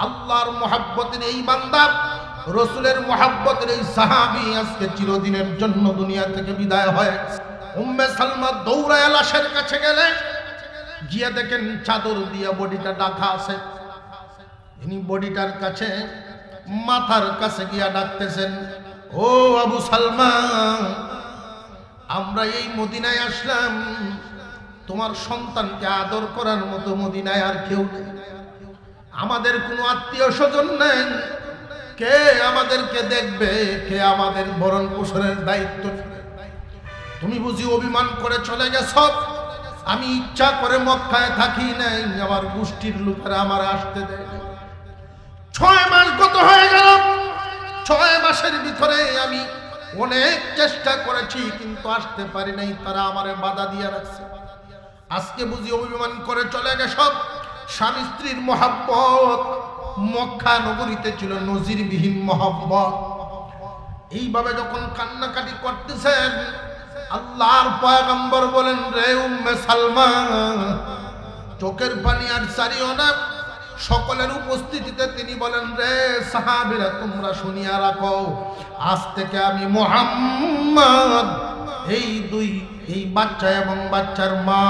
আল্লাহর মহব্বতের এই বান্দা, রসুলের মহব্বতের এই সাহাবী আজকে চিরদিনের জন্য দুনিয়া থেকে বিদায় হয়। উম্মে সালমা দৌড়ায় লাশের কাছে গেলে গিয়ে দেখেন চাদর দিয়ে বডিটা ঢাকা আছে। তিনি বডিটার কাছে, মাথার কাছে গিয়া ডাকতেছেন, ও আবু সালমা, আমরা এই মদিনায় আসলাম, তোমার সন্তানকে আদর করার মতো মদিনায় আর কেউ নেই, আমাদের কোনো আত্মীয় স্বজন নেই, কে আমাদেরকে দেখবে, কে আমাদের ভরণ পোষণের দায়িত্ব নেবে? তুমি বুঝি অভিমান করে চলে গেছ? আমি ইচ্ছা করে মক্কায় থাকি নাই, আমার গোষ্ঠীর লোকেরা আমার আসতে দেয়। 6 মাস গত হয়ে গেল। 6 মাসের ভিতরে আমি অনেক চেষ্টা করেছি, কিন্তু আসতে পারি নাই, তারা আমারে বাধা দিয়ে রাখছে। আজকে বুঝি অভিমান করে চলে গেছ। স্বামী স্ত্রীর মহব্বত মক্কা নগরীতে ছিল নজিরবিহীন মহব্বত। এইভাবে যখন কান্নাকাটি করতেছেন, আল্লাহর পয়গম্বর বলেন, রে উম্মে সালমা, চোখের পানি আর ছাড়িও না। সকলের উপস্থিতিতে তিনি বলেন, রে সাহাবীরা, তোমরা শুনিয়া রাখো, আজ থেকে আমি মুহাম্মদ এই বাচ্চা এবং বাচ্চার মা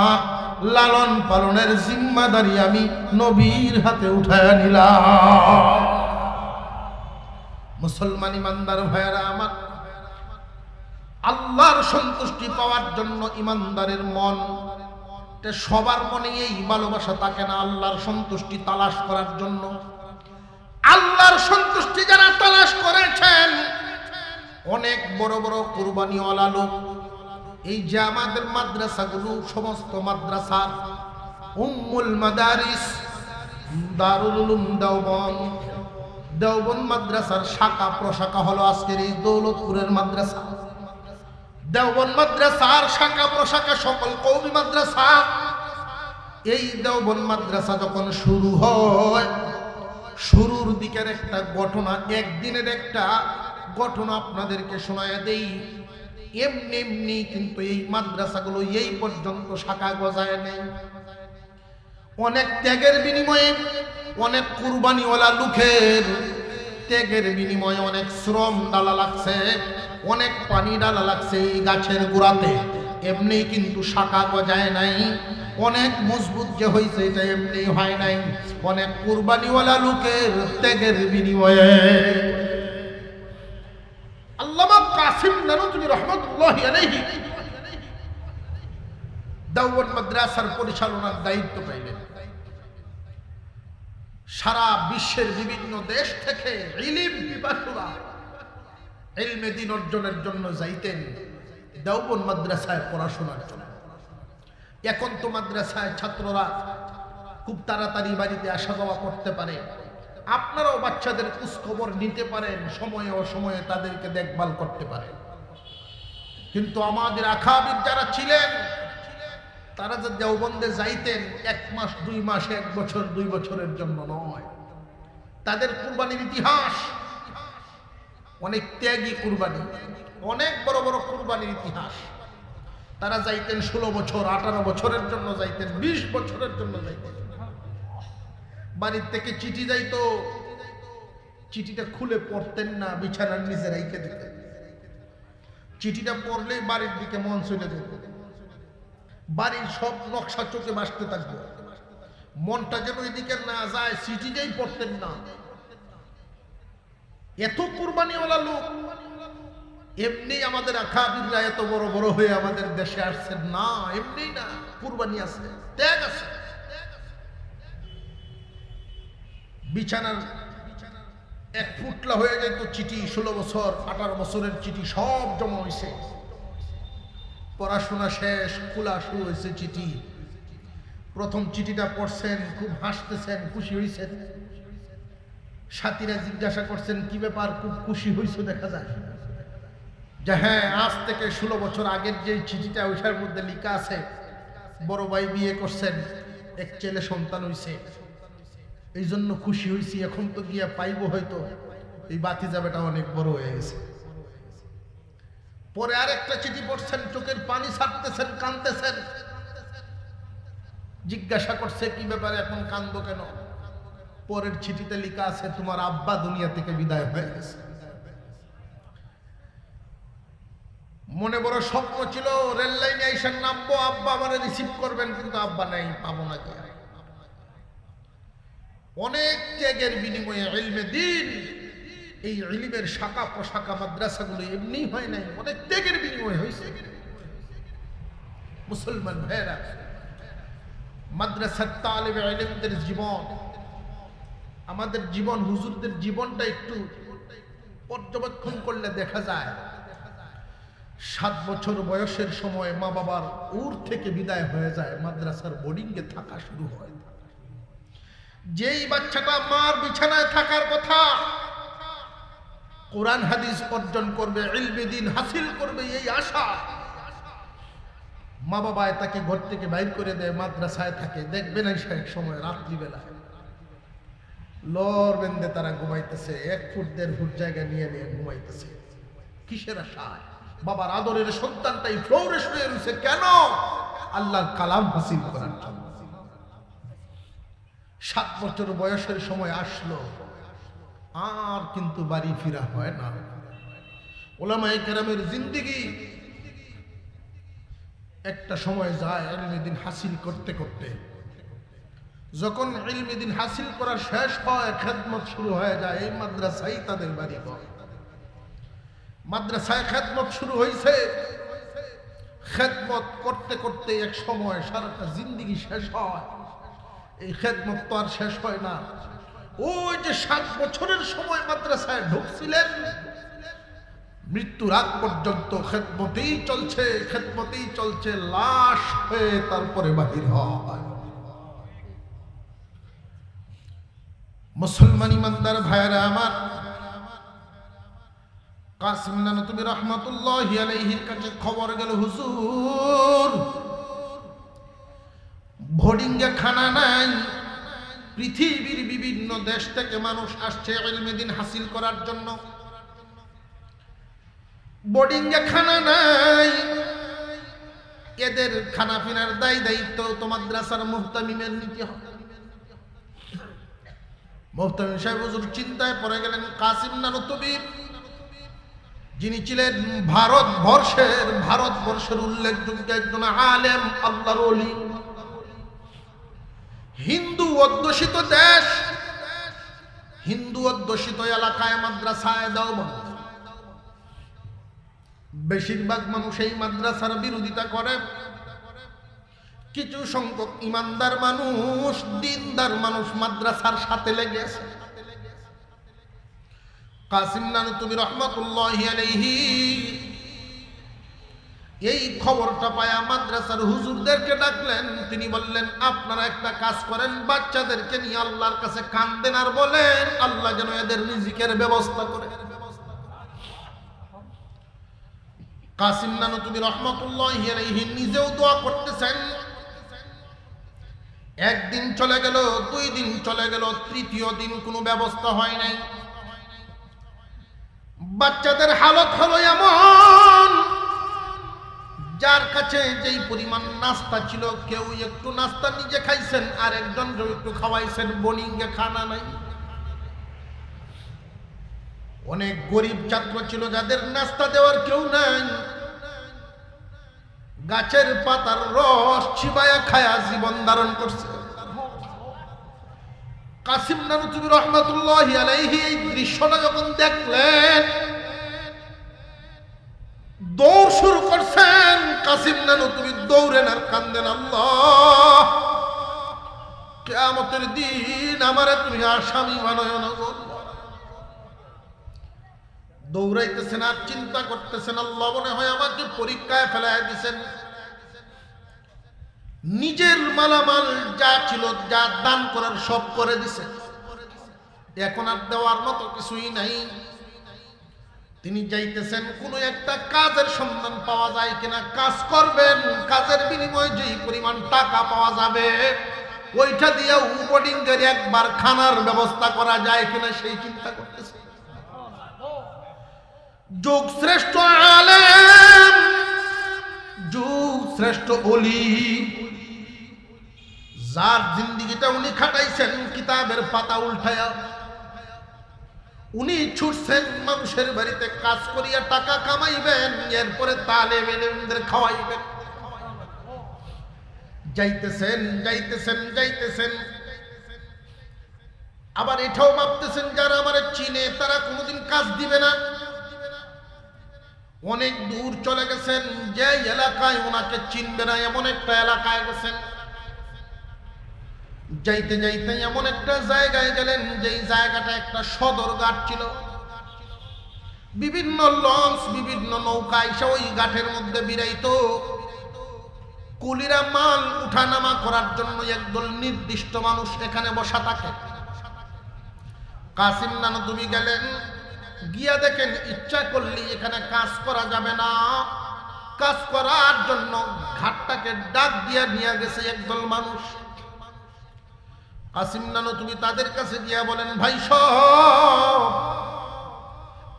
লালন পালনের জিম্মাদারি আমি নবীর হাতে উঠায় নিলাম। মুসলমান ইমানদার ভাইয়েরা আমার, আল্লাহর সন্তুষ্টি পাওয়ার জন্য ইমানদারের মন, সবার মনে এই ভালোবাসা থাকে না আল্লাহর সন্তুষ্টি তালাশ করার জন্য। আল্লাহর সন্তুষ্টি যারা তালাশ করেছেন, অনেক বড় বড় কুরবানিওয়ালা লোক। এই যে আমাদের মাদ্রাসাগুলো, সমস্ত মাদ্রাসা, উম্মুল মাদারিস, দারুল উলুম দেওবন্দ মাদ্রাসার শাখা প্রশাখা হলো আজকের এই দৌলতপুরের মাদ্রাসা। দেওবন্দ মাদ্রাসার শাখা প্রশাখা সকল কওমি মাদ্রাসা। এই দেওবন্দ মাদ্রাসা যখন শুরু হয়, শুরুর দিকের একটা ঘটনা, একদিনের একটা ঘটনা আপনাদেরকে শোনায় দেই। এমনি এমনি কিন্তু এই মাদ্রাসাগুলো এই পর্যন্ত শাখা গজায় নেই। অনেক ত্যাগের বিনিময়ে, অনেক কুরবানিওয়ালা লোকের ত্যাগের বিনিময়ে অনেক শ্রম ডালা লাগছে, অনেক পানি ডালা লাগছে এই গাছের গোড়াতে। এমনি কিন্তু শাখা গজায় নাই। অনেক মজবুত যে হয়েছে এটা এমনি হয় নাই, অনেক কুরবানিওয়ালা লোকের ত্যাগের বিনিময়ে। আল্লামা কাসিম নানুতুবি রহমাতুল্লাহি আলাইহি দেওবন্দ মাদ্রাসার পরিচালনার দায়িত্ব পাইলেন। সারা বিশ্বের বিভিন্ন দেশ থেকে ইলম পিপাসুরা ইলমে দ্বীন অর্জনের জন্য যাইতেন দেওবন্দ মাদ্রাসায় পড়াশোনার জন্য। এখন তো মাদ্রাসায় ছাত্ররা খুব তাড়াতাড়ি বাড়িতে আসা যাওয়া করতে পারে, আপনারাও বাচ্চাদের খোঁজখবর নিতে পারেন, সময়ে অসময়ে তাদেরকে দেখভাল করতে পারেন। কিন্তু আমাদের আকাবির যারা ছিলেন তারা যে দেওবন্দে যাইতেন 1 মাস 2 মাস 1 বছর 2 বছরের জন্য নয়, তাদের কুরবানির ইতিহাস অনেক ত্যাগী কুরবানি, অনেক বড় বড় কুরবানির ইতিহাস। তারা যাইতেন 16 বছর 18 বছরের জন্য যাইতেন, 20 বছরের জন্য যাইতেন। বাড়ির থেকে চিঠি যাইতো, চিঠিটা খুলে পড়তেন না, বিছানার নিচে রেখে দিতেন। চিঠিটা পড়লেই বাড়ির দিকে মন চলে যেত, বাড়ির সব নকশা চোখে ভাসতে থাকবে, মনটা যেন এদিকে না যায়, চিঠিটাই পড়তেন না। এত কুরবানিওয়ালা লোক। এমনি আমাদের আকাবিররা এত বড় বড় হয়ে আমাদের দেশে আসছেন না, এমনি না, কুরবানি আছে, ত্যাগ আছে। বিছানার 1 ফুটলা হয়ে যেত চিঠি, 16 বছর 18 বছরের চিঠি সব জমা হয়েছে। পড়াশোনা শেষ, খোলা শুরু হয়েছে চিঠি। প্রথম চিঠিটা পড়ছেন, খুব হাসতেছেন, খুশি হয়েছেন। সাথীরা জিজ্ঞাসা করছেন কি ব্যাপার, খুব খুশি হয়েছে দেখা যায় যে হ্যাঁ, আজ থেকে 16 বছর আগের যে চিঠিটা ওইটার মধ্যে লেখা আছে বড় ভাই বিয়ে করছেন, 1 ছেলে সন্তান হয়েছে, এই জন্য খুশি হয়েছি। এখন তো গিয়া পাইবো, হয়তো এই ভাতিজাটা অনেক বড় হয়ে গেছে। পরে আরেকটা চিঠি পড়ছেন, চোখের পানি ছাড়তেছেন, কাঁদতেছেন। জিজ্ঞাসা করছে কি ব্যাপারে, এখন কান্দো কেন? পরের চিঠিতে লেখা আছে তোমার আব্বা দুনিয়া থেকে বিদায় হয়ে গেছে। মনে বড় স্বপ্ন ছিল রেল লাইনে এসে নামবো, আব্বা আমারে রিসিভ করবেন, কিন্তু আব্বা নাই, পাবো না কি। অনেক ত্যাগের বিনিময়ে ইলমে দ্বীন, এই ইলমের শাখা প্রশাখা মাদ্রাসাগুলো এমনি হয় নাই, অনেক ত্যাগের বিনিময়ে হয়েছে। মুসলমান ভাইয়েরা, মাদ্রাসার তালিবে ইলমদের জীবন, আমাদের জীবন, হুজুরদের জীবনটা একটু পর্যবেক্ষণ করলে দেখা যায় 7 বছর বয়সের সময় মা বাবার উর থেকে বিদায় হয়ে যায়, মাদ্রাসার বোর্ডিংয়ে থাকা শুরু হয়। যেই বাচ্চাটা মার বিছানায় থাকার কথা, কোরআন হাদিস অর্জন করবে, ইলমে দ্বীন হাসিল করবে, এই আশা, মা বাবায় তাকে ঘর থেকে বাইর করে দেয়, মাদ্রাসায় থাকে। দেখবেন এক সময় রাত্রিবেলায় লর বেঁধে তারা ঘুমাইতেছে, 1 ফুট 1.5 ফুট জায়গা নিয়ে নিয়ে ঘুমাইতেছে। কিসের আশায়? বাবার আদরের সন্তানটাই ফ্লোরে শুয়ে রয়েছে, কেন? আল্লাহর কালাম হাসিল করার জন্য। 7 বছর বয়সের সময় আসলো, আর কিন্তু বাড়ি ফিরা হয় না। উলামায়ে কেরামের জিন্দেগি একটা সময় যায় ইলমে দ্বীন হাসিল করতে করতে। যখন ইলমে দ্বীন হাসিল করা শেষ হয়, খেদমত শুরু হয়ে যায়। এই মাদ্রাসায় তাদের বাড়ি ঘর, মাদ্রাসায় খেদমত শুরু হয়েছে। খেদমত করতে করতে এক সময় সারাটা জিন্দেগি শেষ হয়। এই খেদমত তো আর শেষ হয় না। ওই যে 7 বছরের সময় মাদ্রাসায় ঢুকছিলেন, মৃত্যুর আগ পর্যন্ত খেদমতেই চলছে, খেদমতেই চলছে, লাশ হয়ে তারপরে বাহির হয়। মুসলমান ইমানদার ভাইরা আমার, কাসিম নানুতুবি রহমাতুল্লাহি আলাইহির কাছে খবর গেল, হুজুর বোর্ডিংয়ে খানা নাই, পৃথিবীর বিভিন্ন দেশ থেকে মানুষ আসছে ইলমে দ্বীন হাসিল করার জন্য, বোর্ডিংয়ে খানা নাই। এদের খানা পিনার দায়িত্ব তো মাদ্রাসার মুহতামিমের নিতে হবে। মুহতামিম সাহেব হুজুর চিন্তায় পড়ে গেলেন। কাসিম নানুতুবি, যিনি ছিলেন ভারতবর্ষের উল্লেখযোগ্য একজন আলেম, আল্লাহর ওলি, হিন্দু অধ্যুষিত দেশ, হিন্দু অধ্যুষিত এলাকায় মাদ্রাসায় দেওবন্দ, বেশিরভাগ মানুষ এই মাদ্রাসার বিরোধিতা করে, কিছু সংখ্যক ইমানদার মানুষ, দিনদার মানুষ মাদ্রাসার সাথে লেগে আছে। কাসিম নানুতুবি রহমাতুল্লাহি আলাইহি এই খবরটা পায়া মাদ্রাসার হুজুরদেরকে ডাকলেন। তিনি বললেন, আপনারা একটা কাজ করেন, বাচ্চাদেরকে নিয়ে আল্লাহর কাছে কান্দেন আর বলেন আল্লাহ যেন এদের রিজিকের ব্যবস্থা করে। কাসিম নানুতুবি রহমাতুল্লাহি আলাইহি নিজেও দোয়া করতেছেন। একদিন চলে গেল, 2 দিন চলে গেল, তৃতীয় দিন কোনো ব্যবস্থা হয় নাই। বাচ্চাদের হালত হলো এমন, যার কাছে যেই পরিমাণ নাস্তা ছিল, কেউ একটু নাস্তা নিজে খাইছেন আর একজন একটু খাওয়াইছেন, বোর্ডিংয়ে খানা নাই। অনেক গরিব ছাত্র ছিল যাদের নাস্তা দেওয়ার কেউ নাই, গাছের পাতার রস চিবায়া খায়া জীবন ধারণ করছে। কাসিম নানুতুবি রহমাতুল্লাহি আলাইহি এই দৃশ্যটা যখন দেখলেন, দৌড় শুরু করছেন। কাসিম নানুতুবি দৌড়েন আর কান্দেন, আল্লাহ কিয়ামতের দিন আমারে তুমি আসামি বানায়ো না গো। দৌড়াইতেছেন আর চিন্তা করতেছেন, আল্লাহ মনে হয় আমাকে পরীক্ষায় ফেলায় দিছেন। নিজের মালামাল যা ছিল, যা দান করার সব করে দিছে, এখন আর দেওয়ার মতো কিছুই নাই। তিনি যাইতেছেন কোন একটা কাজের সন্ধান পাওয়া যায় কিনা, কাজ করবেন, কাজের বিনিময়ে যেই পরিমাণ টাকা পাওয়া যাবে ওইটা দিয়ে বোর্ডিং এর একবার খানার ব্যবস্থা করা যায় কিনা সেই চিন্তা করতেছে। যুগ শ্রেষ্ঠ আলেম, যুগ শ্রেষ্ঠ ওলি, যার জিন্দেগিটা উনি খাটাইছেন কিতাবের পাতা উল্টায়া, উনি ছুটছেন মানুষের বাড়িতে কাজ করিয়া টাকা কামাইবেন, এরপরে তালেবে ইলমদের খাওয়াইবেন। যাইতেছেন যাইতেছেন যাইতেছেন, আবার এটাও ভাবতেছেন যারা আমারে চিনে তারা কোনোদিন কাজ দিবে না। অনেক দূর চলে গেছেন, যে এলাকায় ওনাকে চিনবে না এমন একটা এলাকায় গেছেন। যাইতে যাইতে এমন একটা জায়গায় গেলেন যেই জায়গাটা একটা সদরঘাট ছিল। বিভিন্ন লঞ্চ, বিভিন্ন নৌকা এসে ওই ঘাটের মধ্যে বিরাইতো। কুলিরা মাল উঠানামা করার জন্য একদল নির্দিষ্ট মানুষ এখানে বসা থাকে। কাসিম নানুতুবি গেলেন, গিয়া দেখেন ইচ্ছা করলে এখানে কাজ করা যাবে না। কাজ করার জন্য ঘাটটাকে ডাক দিয়া নিয়ে গেছে একদল মানুষ। কাসিম নানুতুবি তাদের কাছে গিয়া বলেন, ভাই সব,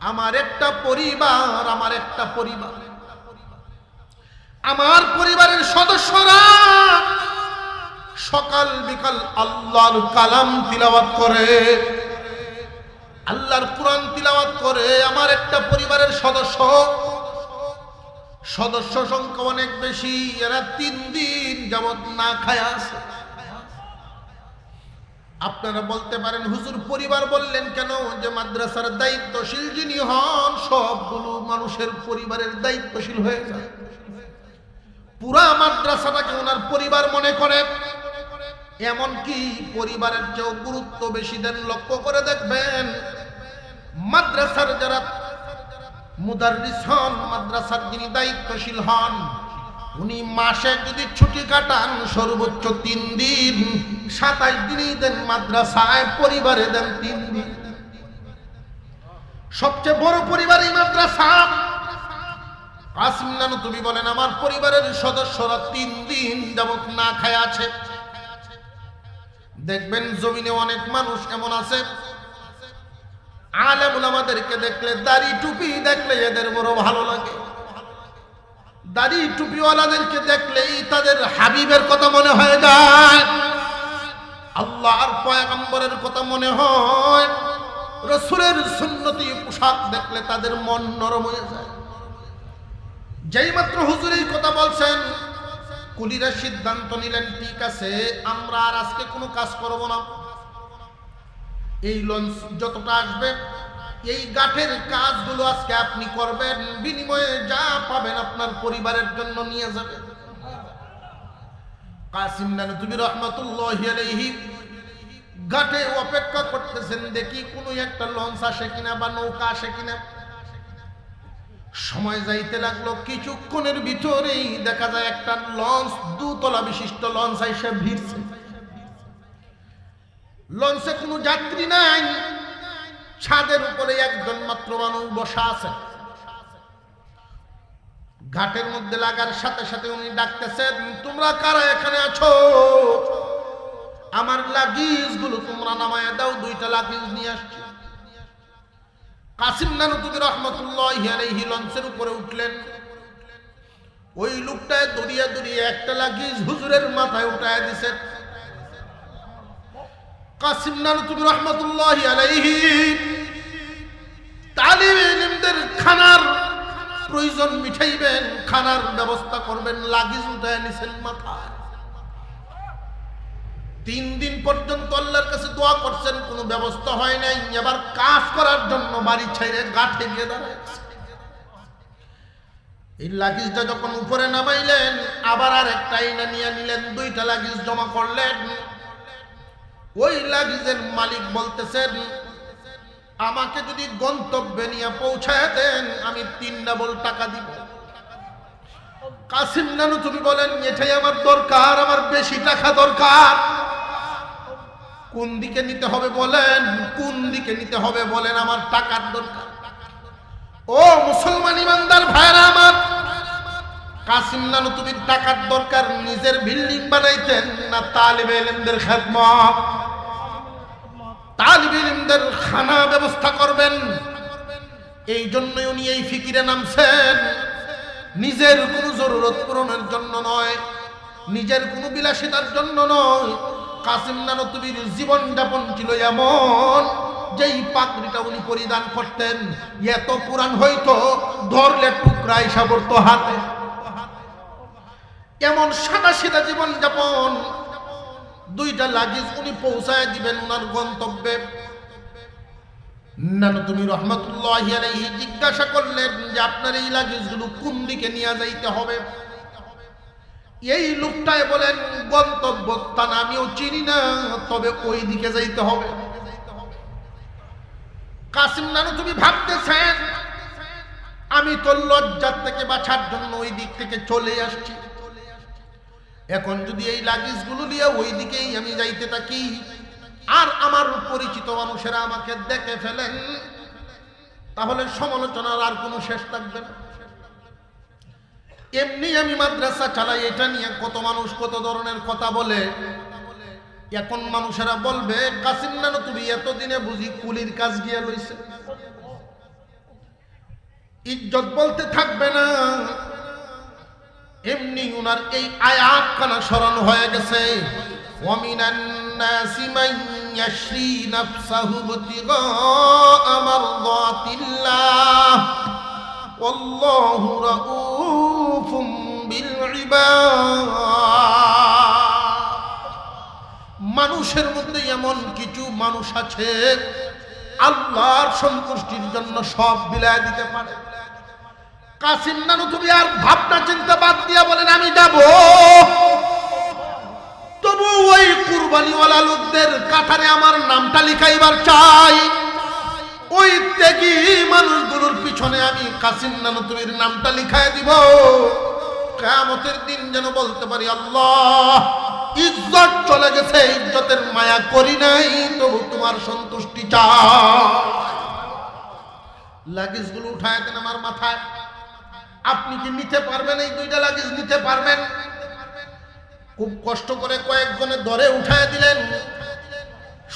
আমার একটা পরিবার, আমার পরিবারের সদস্যরা সকাল বিকাল আল্লাহর কালাম তিলাওয়াত করে, আল্লাহর কোরআন তিলাওয়াত করে। আমার একটা পরিবারের সদস্য সংখ্যা অনেক বেশি, এরা 3 দিন যাবত না খায় আছে। আপনারা বলতে পারেন, হুজুর পরিবার বললেন কেন? যে মাদ্রাসার দায়িত্বশীল যিনি হন, সবগুলো মানুষের পরিবারের দায়িত্বশীল হয়ে যায়। পুরা মাদ্রাসাটাকে ওনার পরিবার মনে করে, এমনকি পরিবারের চেয়েও গুরুত্ব বেশি দেন। লক্ষ্য করে দেখবেন, মাদ্রাসার যারা মুদাররিস হন, মাদ্রাসার যিনি দায়িত্বশীল হন, উনি মাসে যদি ছুটি কাটান সর্বোচ্চ 3 দিন, 27 দিনই দেন মাদ্রাসায়, পরিবারে দেন 3 দিন। সবচেয়ে বড় পরিবার এই মাদ্রাসা। কাসিম নানুতুবি বলেন, আমার পরিবারের সদস্যরা 3 দিন যাবত না খায় আছে। দেখবেন জমিনে অনেক মানুষ এমন আছে, আলেম উলামাদেরকে দেখলে, দাড়ি টুপি দেখলে এদের বড় ভালো লাগে। দাড়ি টুপিওয়ালাদেরকে দেখলেই তাদের হাবিবের কথা মনে হয়ে যায়, আল্লাহর পয়গম্বরের কথা মনে হয়। রাসূলের সুন্নতি পোশাক দেখলে তাদের মন নরম হয়ে যায়। যেই মাত্র হুজুর এই কথা বলছেন, কুলিরা সিদ্ধান্ত নিলেন, ঠিক আছে, আমরা আর আজকে কোনো কাজ করব না। এই লঞ্চ যতটা আসবে এই গাঠের কাজগুলো আজকে আপনি করবেন, বিনিময়ে যা পাবেন আপনার পরিবারের জন্য নিয়ে যাবেন। কাসিম নানুতুবি রহমাতুল্লাহি আলাইহি ঘাটে অপেক্ষা করতেছেন, দেখি কোনো একটা লঞ্চ আসে কিনা বা নৌকা আসে কিনা। সময় যাইতে লাগলো, কিছুক্ষণের ভিতরেই দেখা যায় একটা লঞ্চ, দুতলা বিশিষ্ট লঞ্চ এসে ভিড়ছে। লঞ্চে কোনো যাত্রী নাই, ছাদের উপরে একজন মাত্র মানুষ বসা আছে। ঘাটের মধ্যে লাগার সাথে সাথে উনি ডাকতেছেন, তোমরা কারা এখানে আছো? আমার লাগেজ গুলো তোমরা নামায়া দাও, দুইটা লাগেজ নিয়ে আসছি। কাসিম নানুতুবি রহমাতুল্লাহি আলাইহি লঞ্চের উপরে উঠলেন। ওই লোকটায় দড়িয়ে দড়িয়ে একটা লাগেজ হুজুরের মাথায় উঠায় দিছে। কাসিম নানুতুবি রহমাতুল্লাহি আলাইহি তালিবে ইলমদের খানার প্রয়োজন মিটাইবেন, খানার ব্যবস্থা করবেন, লাগেজ উঠায় নিছেন মাথায়। 3 দিন পর্যন্ত আল্লাহর কাছে দোয়া করছেন, কোনো ব্যবস্থা হয় নাই। এবার কাজ করার জন্য বাড়ি ছেড়ে ঘাটে গিয়ে দাঁড়াইছে। এই লাগেজটা যখন উপরে নামাইলেন, আবার আর একটা আইনা নিয়ে নিলেন, 2টা লাগেজ জমা করলেন। ওই লাগেজের মালিক বলতেছেন, আমাকে যদি গন্তব্যে নিয়ে পৌঁছায় দেন আমি 3 ডাবল টাকা দিব। কাসিম নানুতুবি বলেন, এটাই আমার দরকার, আমার বেশি টাকা দরকার। কোন দিকে নিতে হবে বলেন, কোন দিকে নিতে হবে বলেন, আমার টাকার দরকার। ও মুসলমান ইমানদার ভাইরা আমার, কাসিম নানুতুবির টাকার দরকার নিজের বিল্ডিং বানাইতেন না তালিবে ইলমদের খেদমত, তালিবে ইলমদের খানা ব্যবস্থা করবেন। এই জন্যই উনি এই ফিকিরে নামছেন, নিজের কোনো জরুরত পূরণের জন্য নয়, নিজের কোনো বিলাসিতার জন্য নয়। কাসিম নানুতুবির জীবন যাপন ছিল এমন, যেই পাগড়িটা উনি পরিধান করতেন এত পুরান হইতো ধরলে টুকরা হিসাব পড়তো হাতে। এমন সাদা সিধা জীবন যাপন। 2টা লাগেজ উনি পৌঁছায় দিবেন ওনার গন্তব্যে। নানুতুবি রহমাতুল্লাহি আলাইহি জিজ্ঞাসা করলেন যে আপনার এই লাগেজগুলো কোন দিকে নিয়ে যাইতে হবে? এই লোকটাই বলেন, গন্তব্য স্থান আমিও চিনি না, তবে ওই দিকে যাইতে হবে। কাসিম নানুতুবি ভাবতেছেন, আমি তো লজ্জার থেকে বাঁচার জন্য ওই দিক থেকে চলে আসছি। এখন যদি এই লাগেজগুলো নিয়ে ওই দিকেই আমি যাইতে থাকি আর আমার পরিচিত মানুষেরা আমাকে দেখে ফেলেন, তাহলে সমালোচনার আর কোনো শেষ থাকবে না। এমনি আমি মাদ্রাসা চালাই, এটা নিয়ে কত মানুষ কত ধরনের কথা বলে। এখন মানুষেরা বলবে, কাসিম নানুতুবি এতদিনে বুঝি কুলির কাজ গিয়া লইছে, ইজ্জত বলতে থাকবে না। এমনি উনার এই আয়াত কানা স্মরণ হয়ে গেছে, ওয়ামিনান নাসি মান ইয়াশরি নাফসাহু ইবতিগা মারদাতিল্লাহ ওয়াল্লাহু রাউফুম বিল ইবাদ। মানুষের মধ্যে এমন কিছু মানুষ আছে আল্লাহর সন্তুষ্টির জন্য সব বিলায় দিতে পারে। কাসিম নানুতুবি আর ভাবনা চিন্তা বাদ দিয়া বলেন, আমি যাব, তবু ওই কুরবানিওয়ালা লোকদের কাতারে আমার নামটা লিখাইবার চাই। ওই ত্যাগী মানুষগুলোর পিছনে আমি কাসিম নানুতুবির নামটা লিখাই দিব। কিয়ামতের দিন যেন বলতে পারি, আল্লাহ ইজ্জত চলে গেছে, ইজ্জতের মায়া করি নাই, তবু তোমার সন্তুষ্টি চাই। লাগেজগুলো উঠায় দেন আমার মাথায়। আপনি কি নিতে পারবেন? এই 2টা লাগেজ নিতে পারবেন? খুব কষ্ট করে কয়েকজনে ধরে উঠায় দিলেন।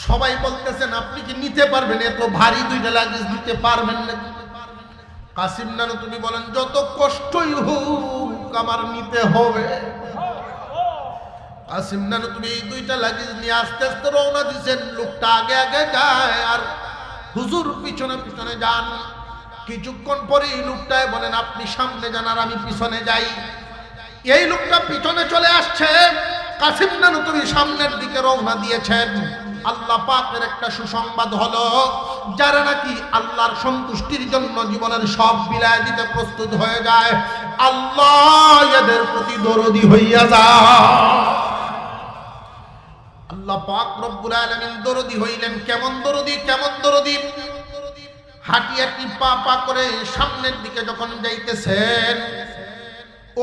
সবাই বলতেছেন, আপনি কি নিতে পারবেন? এত ভারী 2টা লাগেজ নিতে পারবেন নাকি? কাসিম নানুতুবি বলেন, যত কষ্টই হোক আমার নিতে হবে। কাসিম নানুতুবি এই 2টা লাগেজ নিয়ে আস্তে আস্তে রওনা দিচ্ছেন। লোকটা আগে আগে যায় আর হুজুর পিছনে পিছনে যান। কিছুক্ষণ পরে এই লোকটায় বলেন, আপনি সামনে যান আর আমি পিছনে যাই। এই লোকটা পিছনে চলে আসছে, কাসিম নানুতুবি সামনের দিকে রওনা দিয়েছেন। আল্লাহ পাকের একটা সুসংবাদ হলো, যারা নাকি আল্লাহর সন্তুষ্টির জন্য জীবনের সব বিলায় দিতে প্রস্তুত হয়ে যায়, আল্লাহ এদের প্রতি দরদি হইয়া যায়। আল্লাহ পাক রব্বুল আলামিন দরদি হইলেন। কেমন দরদি, কেমন দরদি! হাঁটি হাঁটি পা পা করে সামনের দিকে যখন যাইতেছেন,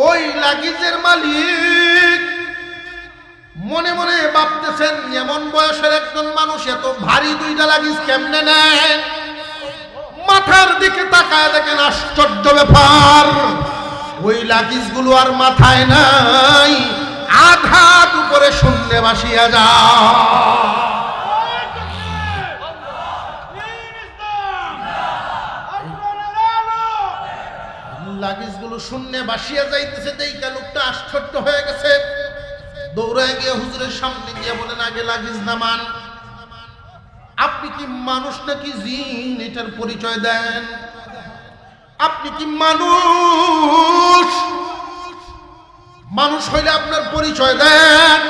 ওই লাগেজের মালিক মনে মনে ভাবতেছেন, এমন বয়সের একজন মানুষ এত ভারী দুইটা লাগেজ কেমনে নেয়? মাথার দিকে তাকায় দেখেন আশ্চর্য ব্যাপার, ওই লাগেজগুলো আর মাথায় নাই, আধা উপরে শূন্যে ভাসিয়া যায়। লাগেজগুলো শূন্যে ভাসিয়া যাইতেছে, দেখা লোকটা আশ্চর্য হয়ে গেছে। দৌড়ায় গিয়ে হুজুরের সামনে গিয়ে বলেন, আগে লাগেজ নামান। আপনি কি মানুষ নাকি জিন, এটার পরিচয় দেন। আপনি কি মানুষ? মানুষ হইলে আপনার পরিচয় দেন।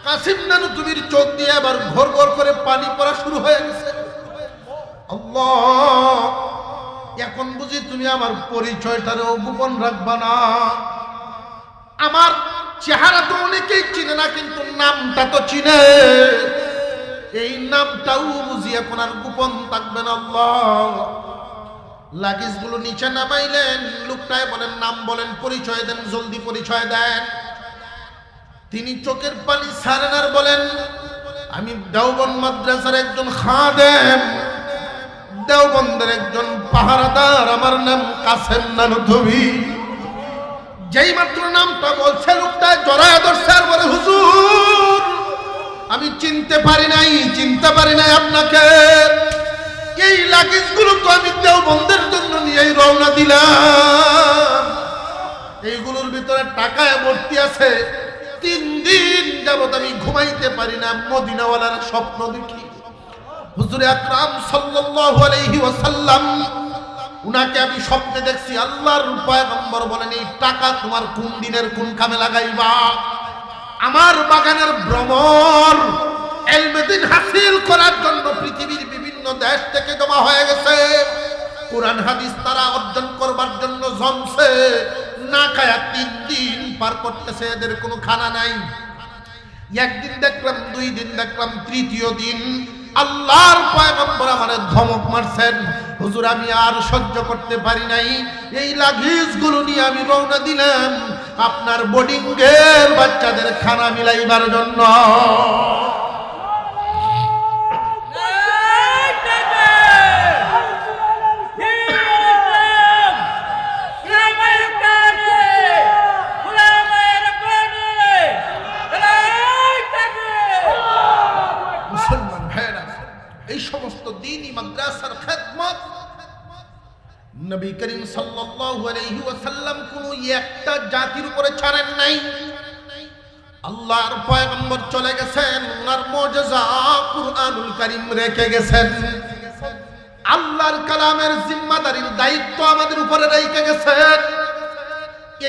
কাসিম নানুতুবির চোখ দিয়ে আবার ঘর ঘর করে পানি পড়া শুরু হয়ে গেছে। আল্লাহ, এখন বুঝি তুমি আমার পরিচয়টারও গোপন রাখবা না? আমার চেহারা তো অনেকেই চিনে না, কিন্তু নামটা তো চিনে। এই নামটাও বুঝি এখন আর গোপন থাকবে না। আল্লাহ, লাগেজগুলো নিচে নামাইলেন। লোকটায় বলেন, নাম বলেন, পরিচয় দেন, জলদি পরিচয় দেন। তিনি চোখের পানি ছাড়েন আর বলেন, আমি দেওবন্দ মাদ্রাসার একজন খাদেম, দেওবন্দের একজন পাহারাদার, আমার নাম কাসেম নানুতুবি। যেই মাত্র নামটা বলছে, লোকটা জড়ায় ধরছে আর বলে, হুজুর, আমি চিনতে পারি নাই আপনাকে। এই লাগেজগুলো তো আমি দেওবন্দের জন্য নিয়েই রওনা দিলাম। এইগুলোর ভিতরে টাকায় ভর্তি আছে। 3 দিন যাবত আমি ঘুমাইতে পারি না, মদিনাওয়ালার স্বপ্ন দেখি। হুজুর আকরাম সাল্লাল্লাহু আলাইহি ওয়াসাল্লাম, উনাকে আমি স্বপ্নে দেখছি। আল্লাহর পয়গম্বর বলেন, এই টাকা তোমার কোন দিনের কোন কামে লাগাইবা? আমার বাগানের ভ্রমর ইলমে দ্বীন হাসিল করার জন্য পৃথিবীর বিভিন্ন দেশ থেকে জমা হয়ে গেছে। কোরআন হাদিস তারা অর্জন করবার জন্য জমছে। না খায়া 3 দিন পার করতেছে, এদের কোনো খানা নাই। একদিন দেখলাম, 2 দিন দেখলাম, 3য় দিন আল্লাহর পয়গম্বর আমারে ধমক মারছেন, হুজুর আমি আর সহ্য করতে পারি নাই, এই লাগেজগুলো নিয়ে আমি রওনা দিলাম আপনার বোর্ডিং এর বাচ্চাদের খানা মিলাইবার জন্য। নবী করিম সাল্লাল্লাহু আলাইহি ওয়াসাল্লাম কোন একটা জাতির উপরে ছাড়েন নাই। আল্লাহর পয়গম্বর চলে গেছেন, ওনার মুজিজা কুরআনুল কারীম রেখে গেছেন। আল্লাহর কালামের জিম্মাদারির দায়িত্ব আমাদের উপরে রেখে গেছেন।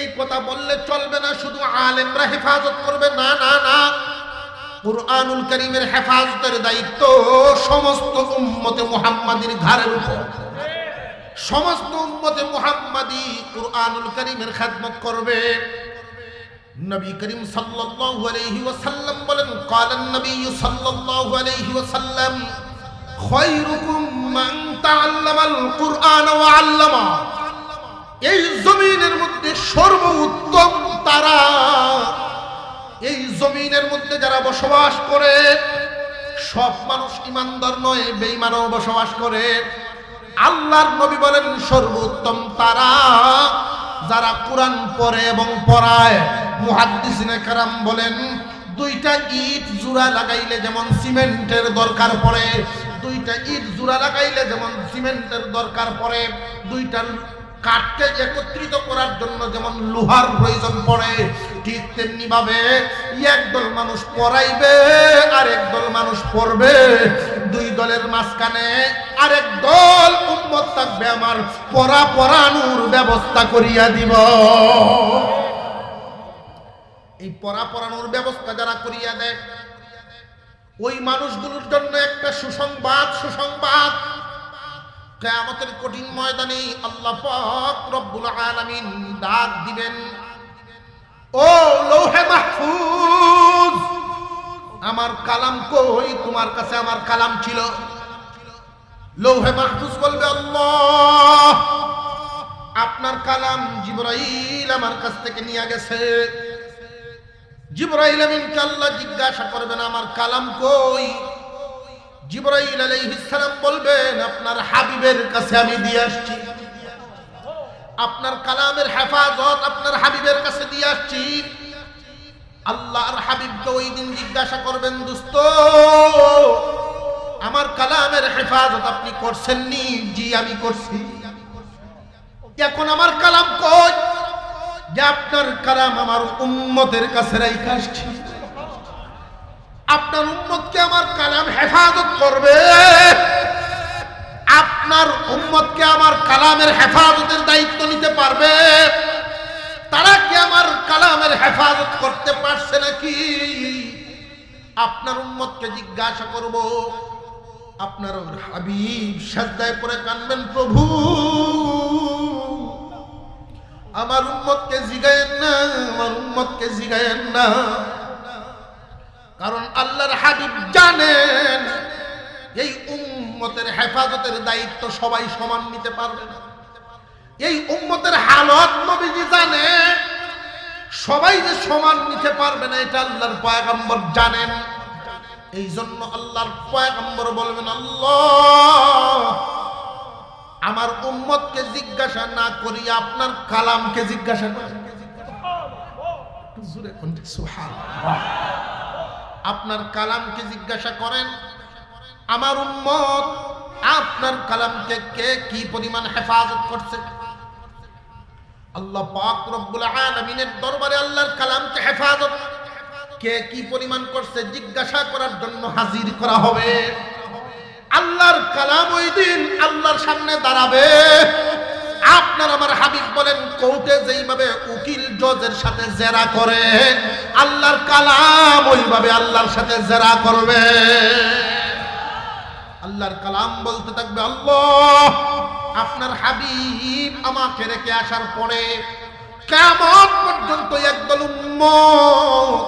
এই কথা বললে চলবে না শুধু আলেমরা হেফাজত করবে, না না না। কুরআনুল কারীমের হেফাজতের দায়িত্ব সমস্ত উম্মতে মুহাম্মাদির ঘাড়ের উপর। সমস্ত উম্মতে মুহাম্মাদি কুরআনুল কারীমের খেদমত করবে। নবী করিম সাল্লাল্লাহু আলাইহি ওয়াসাল্লাম বলেন, ক্বালান নবী সাল্লাল্লাহু আলাইহি ওয়াসাল্লাম, খায়রুকুম মান তাআল্লামাল কুরআন ওয়া আল্লামা। এই জমিনের মধ্যে সর্বোত্তম তারা, এই জমিনের মধ্যে যারা বসবাস করে, সব মানুষ ইমানদার নয়, বেঈমানও বসবাস করে। আল্লাহর নবী বলেন সর্বোত্তম তারা যারা কোরআন পড়ে এবং পড়ায়। মুহাদ্দিসিনে কেরাম বলেন, 2টা ইট জোড়া লাগাইলে যেমন সিমেন্টের দরকার পড়ে, 2টা ইট জোড়া লাগাইলে যেমন সিমেন্টের দরকার পড়ে, 2টা কাঠকে একত্রিত করার জন্য যেমন লোহার প্রয়োজন পড়ে, ঠিক তেমনি ভাবে একদল মানুষ পড়াইবে আর একদল মানুষ পড়বে। 2 দলের মাঝখানে আরেক দল উম্মত থাকবে, আমার পড়ানোর ব্যবস্থা করিয়া দিব। এই পড়ানোর ব্যবস্থা যারা করিয়া দেয়, ওই মানুষগুলোর জন্য একটা সুসংবাদ, সুসংবাদ, কিয়ামতের কঠিন ময়দানে আল্লাহ পাক রব্বুল আলামিন ডাক দিবেন, ও লৌহে মাহফুজ, আমার কালাম কই? তোমার কাছে আমার কালাম ছিল। লৌহে মাহফুজ বলবে, আল্লাহ, আপনার কালাম জিবরাইল আমার কাছ থেকে নিয়ে গেছে। জিবরাইল আমিনকে আল্লাহ জিজ্ঞাসা করবেন, আমার কালাম কই? জিবরাইল আলাইহিস সালাম বলবেন, আপনার হাবিবের কাছে আমি দিয়ে আসছি। আপনার কালামের হেফাজত আপনার হাবিবের কাছে দিয়ে আসছি। আল্লাহর হাবিবকে ওই দিন জিজ্ঞাসা করবেন, দোস্ত, আমার কালামের হেফাজত আপনি করছেননি? জি, আমি করছি। এখন আমার কালাম কই? যে আপনার কালাম আমার উম্মতের কাছে রাইখা আসছি। আপনার উম্মতকে আমার কালাম হেফাজত করবে। আপনার উম্মতকে আমার কালামের হেফাজতের দায়িত্ব নিতে পারবে? তারা কি আমার কালামের হেফাজত করতে পারছে নাকি? আপনার উম্মতকে জিজ্ঞাসা করব। আপনার হাবিব সাজদায় পড়ে কাঁদবেন, প্রভু, আমার উম্মতকে জিগায়েন না, আমার উম্মতকে জিগায়েন না। কারণ আল্লাহর হাবিব জানেন এই উম্মতের হেফাজতের দায়িত্ব সবাই সমান নিতে পারবে না। এই উম্মতের হালত নবীজি জানে, সবাই যে সমান নিতে পারবে না এটা আল্লাহর পয়গম্বর জানেন। এই জন্য আল্লাহর পয়গম্বর বলবেন, আল্লাহ, আমার উম্মতকে জিজ্ঞাসা না করি আপনার কালামকে জিজ্ঞাসা করেন। আপনার কালামকে জিজ্ঞাসা করেন, আমার উম্মত আপনার কালামকে কে কি পরিমাণ হেফাজত করছে? আল্লাহ পাক রব্বুল আলামিনের দরবারে আল্লাহর কালামকে হেফাজত কে কি পরিমাণ করছে জিজ্ঞাসা করার জন্য হাজির করা হবে। আল্লাহর কালাম ওই দিন আল্লাহর সামনে দাঁড়াবে। আপনার আমার হাবিব বলেন, কোর্টে যেইভাবে উকিল জজের সাথে জেরা করে, আল্লাহর কালাম ওইভাবে আল্লাহর সাথে জেরা করবে। আল্লাহর কালাম বলতে থাকবে, আল্লাহ, আপনার হাবিব আমাকে রেখে আসার পরে কিয়ামত পর্যন্ত একদল উম্মত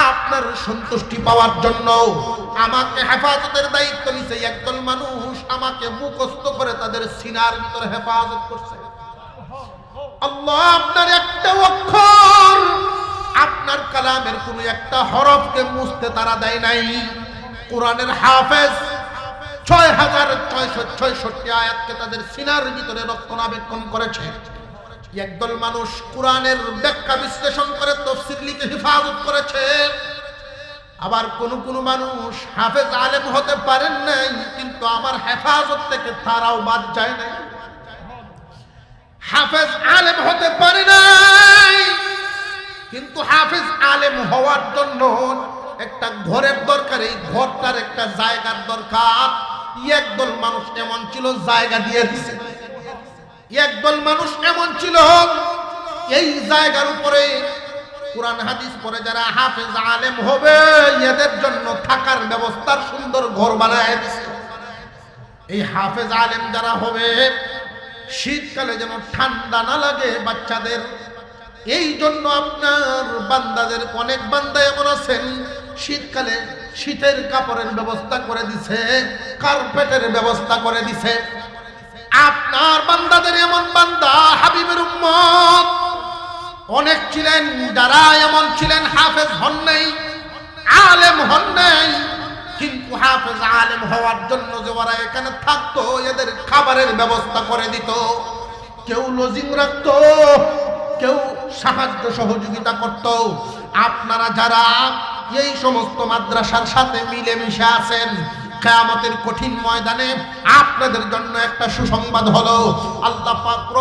আপনার সন্তুষ্টি পাওয়ার জন্য আমাকে হেফাজতের দায়িত্ব নিছে। একদল মানুষ আমাকে মুখস্থ করে তাদের সিনার ভিতরে হেফাজত করছে। আল্লাহ, আপনার একটা অক্ষর, আপনার কালামের কোন একটা হরফকে মুছতে তারা দেয় নাই। কোরআনের হাফেজ ৬৬৬৬ আয়াতকে তাদের সিনার ভিতরে রক্ষণাবেক্ষণ করেছে। একদল মানুষ কোরআনের ব্যাখ্যা বিশ্লেষণ করে তাফসীর লিখে হেফাজত করেছে। আবার কোন মানুষ হাফেজ আলেম হতে পারেন নাই, কিন্তু আমার হেফাজত থেকে তারাও বাদ যায় নাই। হাফেজ আলেম হতে পারে নাই, কিন্তু হাফেজ আলেম হওয়ার জন্য একটা ঘরের দরকার, এই ঘরটার একটা জায়গার দরকার। একদল মানুষ এমন ছিল জায়গা দিয়ে দিছে। একদল মানুষ এমন ছিল এই জায়গার উপরে কোরআন হাদিস পড়ে যারা হাফেজ আলেম হবে এদের জন্য থাকার ব্যবস্থার সুন্দর ঘর বানায় দিছে। এই হাফেজ আলেম যারা হবে শীতকালে যেন ঠান্ডা না লাগে বাচ্চাদের, এই জন্য আপনার বান্দাদের অনেক বান্দা এমন আছেন শীতকালে শীতের কাপড়ের ব্যবস্থা করে দিছে, কার্পেটের ব্যবস্থা করে দিছে। আপনার বান্দাদের এমন বান্দা হাবিবের উম্মত অনেক ছিলেন, যারা এমন ছিলেন হাফেজ হন নাই, আলেম হন নাই, কিন্তু হাফেজ আলেম হওয়ার জন্য যে ওরা এখানে থাকতো এদের খাবারের ব্যবস্থা করে দিত। কেউ লজিং রাখতো, কেউ সাহায্য সহযোগিতা করত। আপনারা যারা এই সমস্ত মাদ্রাসার সাথে মিলেমিশে আছেন, কিয়ামতের কঠিন ময়দানে আপনাদের জন্য একটা সুসংবাদ হলো, আল্লাহ পাক